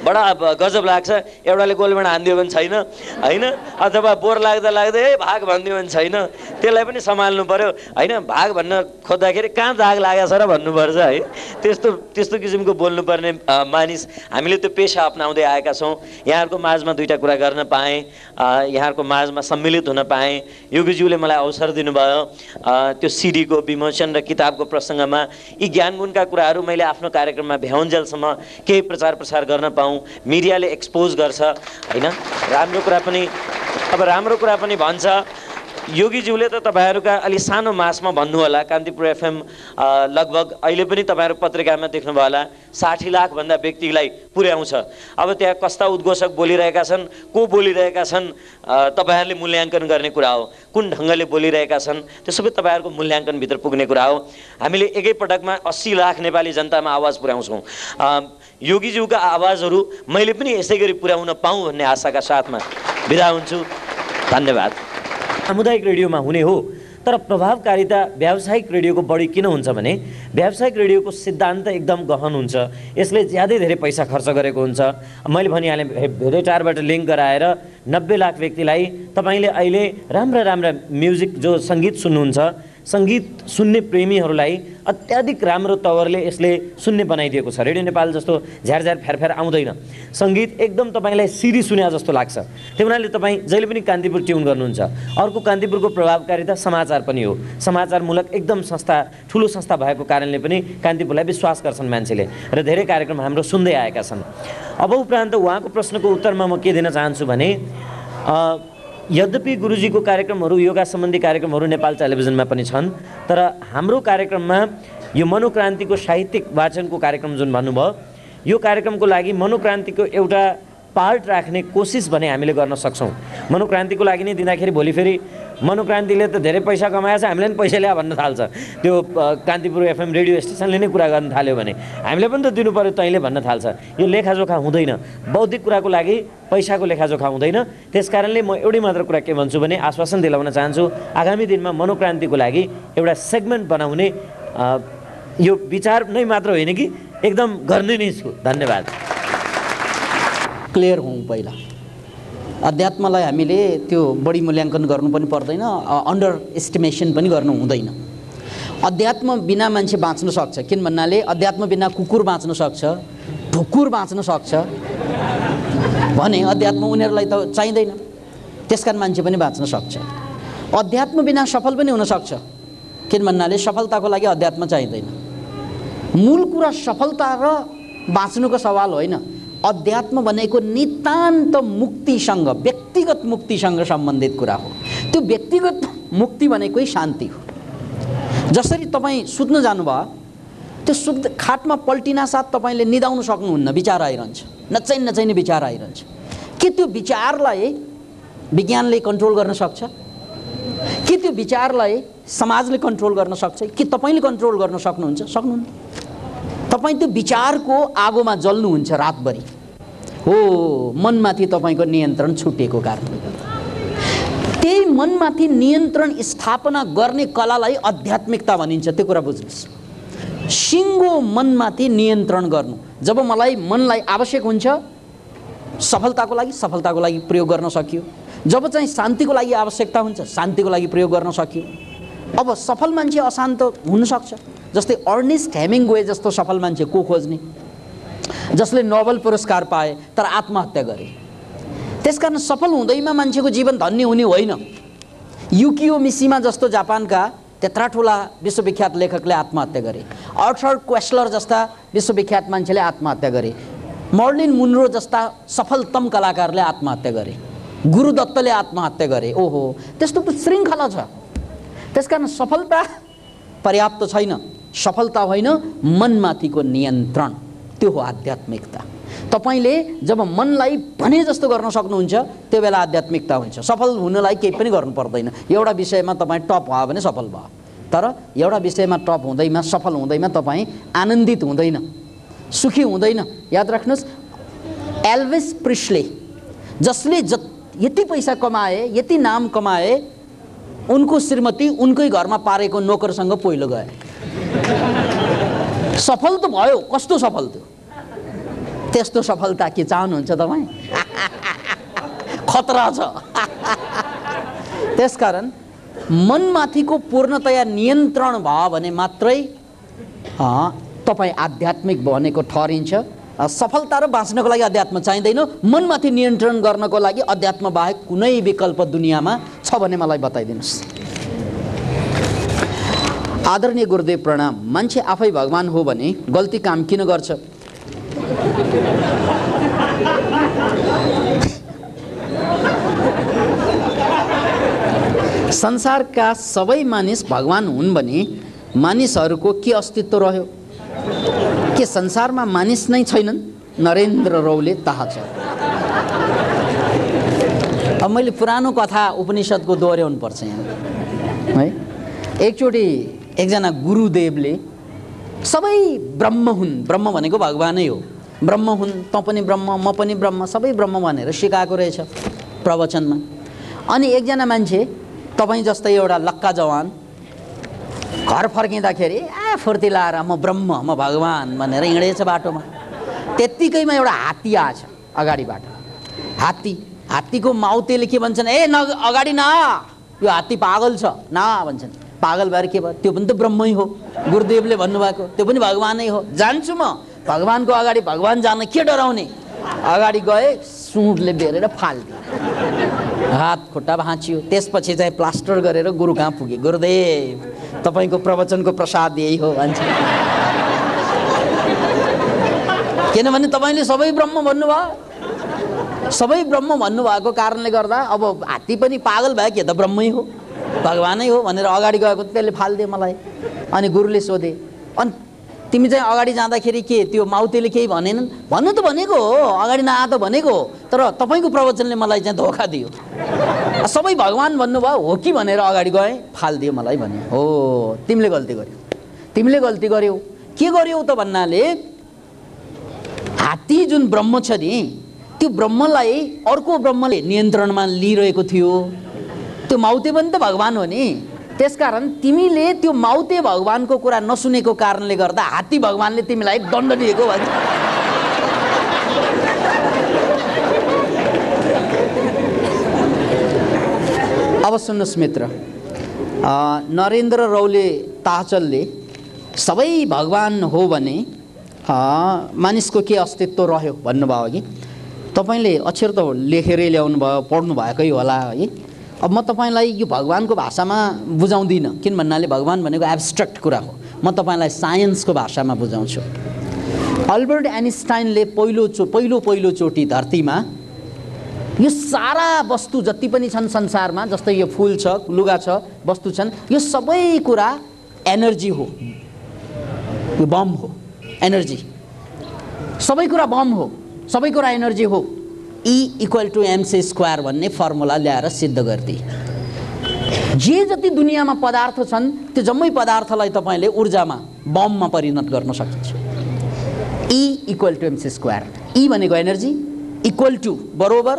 बडा गजब लाग्छ। एउटाले गोलमेट हानिदियो भने छैन, होइन? अथवा बोर लाग्दा लाग्दै भाग भनिदियो भने छैन, त्यसलाई पनि सम्हाल्नु पर्यो, होइन? भाग भन्न खोज्दाखेरि कहाँ दाग लागेको छ र भन्नुपर्छ, है? त्यस्तो किसिमको बोल्नुपर्ने मानिस हामीले त्यो पेसा अपनाउँदै आएका छौँ। यहाँहरूको माझमा दुईवटा कुरा गर्न पाएँ, यहाँहरूको माझमा सम्मिलित हुन पाएँ। योगीज्यूले मलाई अवसर दिनुभयो त्यो सिडीको विमोचन र किताबको प्रसङ्गमा। यी ज्ञानगुणका कुराहरू मैले आफ्नो कार्यक्रममा भ्याउन्जेलसम्म केही प्रचार प्रसार गर्न पाऊँ। मिडियाले एक्सपोज गर्छ, होइन? राम्रो कुरा पनि, अब राम्रो कुरा पनि भन्छ। योगीज्यूले त तपाईँहरूका अलि सानो मासमा भन्नु होला, कान्तिपुर एफएम लगभग अहिले पनि तपाईँहरू पत्रिकामा देख्नुभयो होला 60 लाखभन्दा व्यक्तिलाई पुर्याउँछ। अब त्यहाँ कस्ता उद्घोषक बोलिरहेका छन्, को बोलिरहेका छन्, तपाईँहरूले मूल्याङ्कन गर्ने कुरा हो। कुन ढङ्गले बोलिरहेका छन् त्यो सबै तपाईँहरूको मूल्याङ्कनभित्र पुग्ने कुरा हो। हामीले एकैपटकमा 80 लाख नेपाली जनतामा आवाज पुर्याउँछौँ। योगीज्यूका आवाजहरू मैले पनि यसै गरी पुर्याउन पाऊँ भन्ने आशाका साथमा बिदा हुन्छु। धन्यवाद। सामुदायिक रेडियोमा हुने हो तर प्रभावकारिता व्यावसायिक रेडियोको बढी किन हुन्छ भने व्यावसायिक रेडियोको सिद्धान्त एकदम गहन हुन्छ, यसले ज्यादै धेरै पैसा खर्च गरेको हुन्छ। मैले भनिहालेँ भेरेटारबाट लिङ्क गराएर 90 लाख व्यक्तिलाई तपाईँले अहिले राम्रा राम्रा म्युजिक जो सङ्गीत सुन्नुहुन्छ, सङ्गीत सुन्ने प्रेमीहरूलाई अत्याधिक राम्रो तवरले यसले सुन्ने बनाइदिएको छ। रेडियो नेपाल जस्तो झ्यारझ्यार फ्यारफ्यार आउँदैन, सङ्गीत एकदम तपाईँलाई सिडी सुन्या जस्तो लाग्छ। त्यो हुनाले तपाईँ जहिले पनि कान्तिपुर ट्युन गर्नुहुन्छ। अर्को कान्तिपुरको प्रभावकारिता समाचार पनि हो, समाचारमूलक एकदम संस्था, ठुलो संस्था भएको कारणले पनि कान्तिपुरलाई विश्वास गर्छन् मान्छेले र धेरै कार्यक्रम हाम्रो सुन्दै आएका छन्। अब उपरान्त उहाँको प्रश्नको उत्तरमा म के दिन चाहन्छु भने यद्यपि गुरुजीको कार्यक्रमहरू योगा सम्बन्धी कार्यक्रमहरू नेपाल टेलिभिजनमा पनि छन्, तर हाम्रो कार्यक्रममा यो मनोक्रान्तिको साहित्यिक वाचनको कार्यक्रम जुन भन्नुभयो, यो कार्यक्रमको लागि मनोक्रान्तिको एउटा पार्ट राख्ने कोसिस भने हामीले गर्न सक्छौँ। मनोक्रान्तिको लागि नै दिँदाखेरि भोलि फेरि मनोक्रान्तिले त धेरै पैसा कमाएछ, हामीले पनि पैसा ल्या भन्न थाल्छ। त्यो कान्तिपुर एफएम रेडियो स्टेसनले नै कुरा गर्न थाल्यो भने हामीले पनि त दिनु पर्यो तैँले भन्न थाल्छ। यो लेखाजोखा हुँदैन, बौद्धिक कुराको लागि पैसाको लेखाजोखा हुँदैन। त्यस कारणले म एउटै मात्र कुरा के भन्छु भने आश्वासन दिलाउन चाहन्छु, आगामी दिनमा मनोक्रान्तिको लागि एउटा सेगमेन्ट बनाउने यो विचार नै मात्र होइन कि एकदम गर्ने नै छु। धन्यवाद। क्लियर हौँ, पहिला अध्यात्मलाई हामीले त्यो बढी मूल्याङ्कन गर्नु पनि पर्दैन, अन्डर एस्टिमेसन पनि गर्नु हुँदैन। अध्यात्म बिना मान्छे बाँच्न सक्छ, किन भन्नाले अध्यात्म बिना कुकुर बाँच्न सक्छ, ढुकुर बाँच्न सक्छ भने अध्यात्म उनीहरूलाई त चाहिँदैन, त्यस कारण मान्छे पनि बाँच्न सक्छ। अध्यात्म बिना सफल पनि हुन सक्छ, किन भन्नाले सफलताको लागि अध्यात्म चाहिँदैन। मूल कुरा सफलता र बाँच्नुको सवाल होइन, अध्यात्म भनेको नितान्त मुक्तिसँग, व्यक्तिगत मुक्तिसँग सम्बन्धित कुरा हो। त्यो व्यक्तिगत मुक्ति भनेकै शान्ति हो। जसरी तपाईँ सुत्न जानुभयो, त्यो खाटमा पल्टिना साथ तपाईँले निदाउन सक्नुहुन्न, विचार आइरहन्छ, नचाहिने विचार आइरहन्छ। के त्यो विचारलाई विज्ञानले कन्ट्रोल गर्न सक्छ? के त्यो विचारलाई समाजले कन्ट्रोल गर्न सक्छ? के तपाईँले कन्ट्रोल गर्न सक्नुहुन्छ? सक्नुहुन्न। तपाईँ त्यो विचारको आगोमा जल्नुहुन्छ रातभरि। हो, मनमाथि तपाईँको नियन्त्रण छुटेको कारणले गर्दा। त्यही मनमाथि नियन्त्रण स्थापना गर्ने कलालाई आध्यात्मिकता भनिन्छ। त्यो कुरा बुझ्नुहोस्। सिङ्गो मनमाथि नियन्त्रण गर्नु, जब मनलाई आवश्यक हुन्छ सफलताको लागि प्रयोग गर्न सकियो, जब चाहिँ शान्तिको लागि आवश्यकता हुन्छ शान्तिको लागि प्रयोग गर्न सकियो। अब सफल मान्छे अशान्त हुनसक्छ, जस्तै अर्नेस्ट हेमिङ्वे जस्तो सफल मान्छे को खोज्ने, जसले नोबेल पुरस्कार पाए तर आत्महत्या गरे। त्यसकारण सफल हुँदैमा मान्छेको जीवन धन्य हुने होइन। युकियो मिसिमा जस्तो जापानका त्यत्रा ठुला विश्वविख्यात लेखकले आत्महत्या गरे, आर्थर क्वेस्लर जस्ता विश्वविख्यात मान्छेले आत्महत्या गरे, मर्लिन मुनरो जस्ता सफलतम कलाकारले आत्महत्या गरे, गुरुदत्तले आत्महत्या गरे। ओहो, त्यस्तो त श्रृङ्खला छ। त्यसकारण सफलता पर्याप्त छैन, सफलता होइन मनमाथिको नियन्त्रण, त्यो हो आध्यात्मिकता। तपाईँले जब मनलाई भने जस्तो गर्न सक्नुहुन्छ त्यो बेला आध्यात्मिकता हुन्छ। सफल हुनलाई केही पनि गर्नु पर्दैन। एउटा विषयमा तपाईँ टप भयो भने सफल भयो, तर एउटा विषयमा टप हुँदैमा सफल हुँदैमा तपाईँ आनन्दित हुँदैन, सुखी हुँदैन। याद राख्नुहोस्, एल्भिस प्रिस्ले जसले यति पैसा कमाए, यति नाम कमाए, उनको श्रीमती उनकै घरमा पारेको नोकरसँग पहिलो गए। सफल त भयो, कस्तो सफल थियो? त्यस्तो सफलता के चाहनुहुन्छ तपाईँ? खतरा छ। त्यसकारण मनमाथिको पूर्णतया नियन्त्रण भयो भने मात्रै तपाईँ आध्यात्मिक भनेको ठहरिन्छ। सफलता र बाँच्नको लागि अध्यात्म चाहिँदैन, मनमाथि नियन्त्रण गर्नको लागि अध्यात्म बाहेक कुनै विकल्प दुनियाँमा छ भने मलाई बताइदिनुहोस्। आदरणीय गुरुदेव प्रणाम। मान्छे आफै भगवान हो भने गल्ती काम किन गर्छ? संसारका सबै मानिस भगवान हुन् भने मानिसहरूको के अस्तित्व रह्यो? के संसारमा मानिस नै छैनन्? नरेन्द्र रौले थाहा छ। अब मैले पुरानो कथा उपनिषदको दोहोऱ्याउनु पर्छ यहाँ है। एकचोटि एकजना गुरुदेवले सबै ब्रह्म हुन्, ब्रह्म भनेको भगवानै हो, ब्रह्म हुन्, तँ पनि ब्रह्म, म पनि ब्रह्म, सबै ब्रह्म भनेर सिकाएको रहेछ प्रवचनमा। अनि एकजना मान्छे तपाईँ जस्तै एउटा लक्का जवान घर फर्किँदाखेरि फुर्ती लाएर म ब्रह्म म भगवान भनेर हिँडेछ बाटोमा, त्यत्तिकैमा एउटा हात्ती आएछ अगाडिबाट। हात्तीको माउतेले के भन्छन्, ए न अगाडि न, यो हात्ती पागल छ न भन्छन्। पागल भएर के भयो, त्यो पनि त ब्रह्मै हो, गुरुदेवले भन्नुभएको, त्यो पनि भगवानै हो, जान्छु म भगवानको अगाडि, भगवान जान के डराउने। अगाडि गए, सुँडले बेरेर फालिदियो, हात खुट्टा भाँचियो। त्यसपछि चाहिँ प्लास्टर गरेर गुरु कहाँ पुगे, गुरुदेव तपाईँको प्रवचनको प्रसाद यही हो भन्छ। किनभने तपाईँले सबै ब्रह्म भन्नुभयो, सबै ब्रह्म भन्नुभएको कारणले गर्दा अब हात्ती पनि पागल भयो कि त ब्रह्मै हो भगवानै हो भनेर अगाडि गएको, त्यसले फालिदियो मलाई। अनि गुरुले सोधे, अनि तिमी चाहिँ अगाडि जाँदाखेरि के त्यो माउतेले केही भनेनन्? भन्नु त भनेको हो, अगाडि नआ त भनेको हो, तर तपाईँको प्रवचनले मलाई चाहिँ धोका दियो। सबै भगवान भन्नुभयो हो कि भनेर अगाडि गएँ, फालिदियो मलाई भने। हो तिमीले गल्ती गर्यौ, तिमीले गल्ती गर्यौ। के गर्यौ त भन्नाले हात्ती जुन ब्रह्म छ नि, त्यो ब्रह्मलाई अर्को ब्रह्मले नियन्त्रणमा लिइरहेको थियो। त्यो माउते पनि त भगवान हो नि, त्यसकारण तिमीले त्यो माउते भगवानको कुरा नसुनेको कारणले गर्दा हात्ती भगवानले तिमीलाई दण्ड दिएको भन्छ। अब सुन्नुहोस् मित्र, नरेन्द्र रौले ताचलले सबै भगवान हो भने मानिसको के अस्तित्व रह्यो भन्नुभयो कि तपाईँले अक्षर त लेखेरै ल्याउनु भयो, पढ्नु भएकै होला है। अब म तपाईँलाई यो भगवानको भाषामा बुझाउँदिनँ, किन भन्नाले भगवान भनेको एब्स्ट्र्याक्ट कुरा हो, म तपाईँलाई साइन्सको भाषामा बुझाउँछु। अल्बर्ट आइन्स्टाइनले पहिलोचोटि धरतीमा यो सारा वस्तु जति पनि छन् संसारमा, जस्तै यो फुल छ, लुगा छ, वस्तु छन्, यो सबै कुरा एनर्जी हो, यो बम हो, एनर्जी, सबै कुरा बम हो, सबै कुरा एनर्जी हो। E=mc² भन्ने फर्मुला ल्याएर सिद्ध गरिदिए। जे जति दुनियाँमा पदार्थ छन् त्यो जम्मै पदार्थलाई तपाईँले ऊर्जामा, बममा परिणत गर्न सकिन्छ। E=mc², E भनेको एनर्जी, इक्वल टु बरोबर,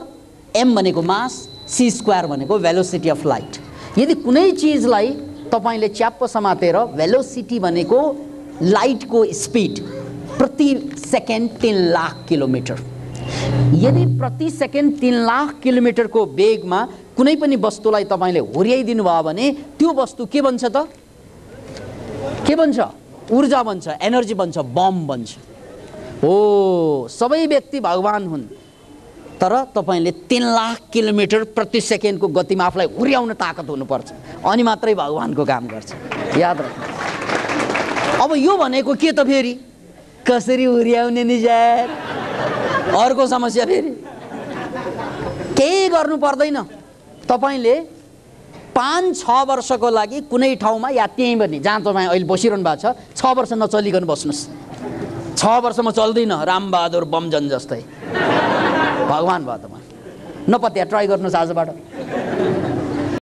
M भनेको मास, C² भनेको भेलोसिटी अफ लाइट। यदि कुनै चिजलाई तपाईँले च्याप्प समातेर, भेलोसिटी भनेको लाइटको स्पिड प्रति सेकेन्ड 3 लाख किलोमिटर, यदि प्रति सेकेन्ड 3 लाख किलोमिटरको वेगमा कुनै पनि वस्तुलाई तपाईँले हुर्याइदिनु भयो भने त्यो वस्तु के बन्छ त? के बन्छ? ऊर्जा बन्छ, एनर्जी बन्छ, बम बन्छ। हो, सबै व्यक्ति भगवान हुन्, तर तपाईँले 3 लाख किलोमिटर प्रति सेकेन्डको गतिमा आफूलाई हुर्याउन ताकत हुनुपर्छ, अनि मात्रै भगवानको काम गर्छ। याद राख्नु। अब यो भनेको के त फेरि? कसरी हुर्याउने नि यार, अर्को समस्या फेरि। केही गर्नु पर्दैन, तपाईँले 5-6 वर्षको लागि कुनै ठाउँमा या त्यहीँ पनि जहाँ तपाईँ अहिले बसिरहनु भएको छ 6 वर्ष नचलिकन बस्नुहोस्। 6 वर्षमा चल्दैन, रामबहादुर बमजन जस्तै भगवान भयो तपाईँ। नपत्या ट्राई गर्नुहोस् आजबाट।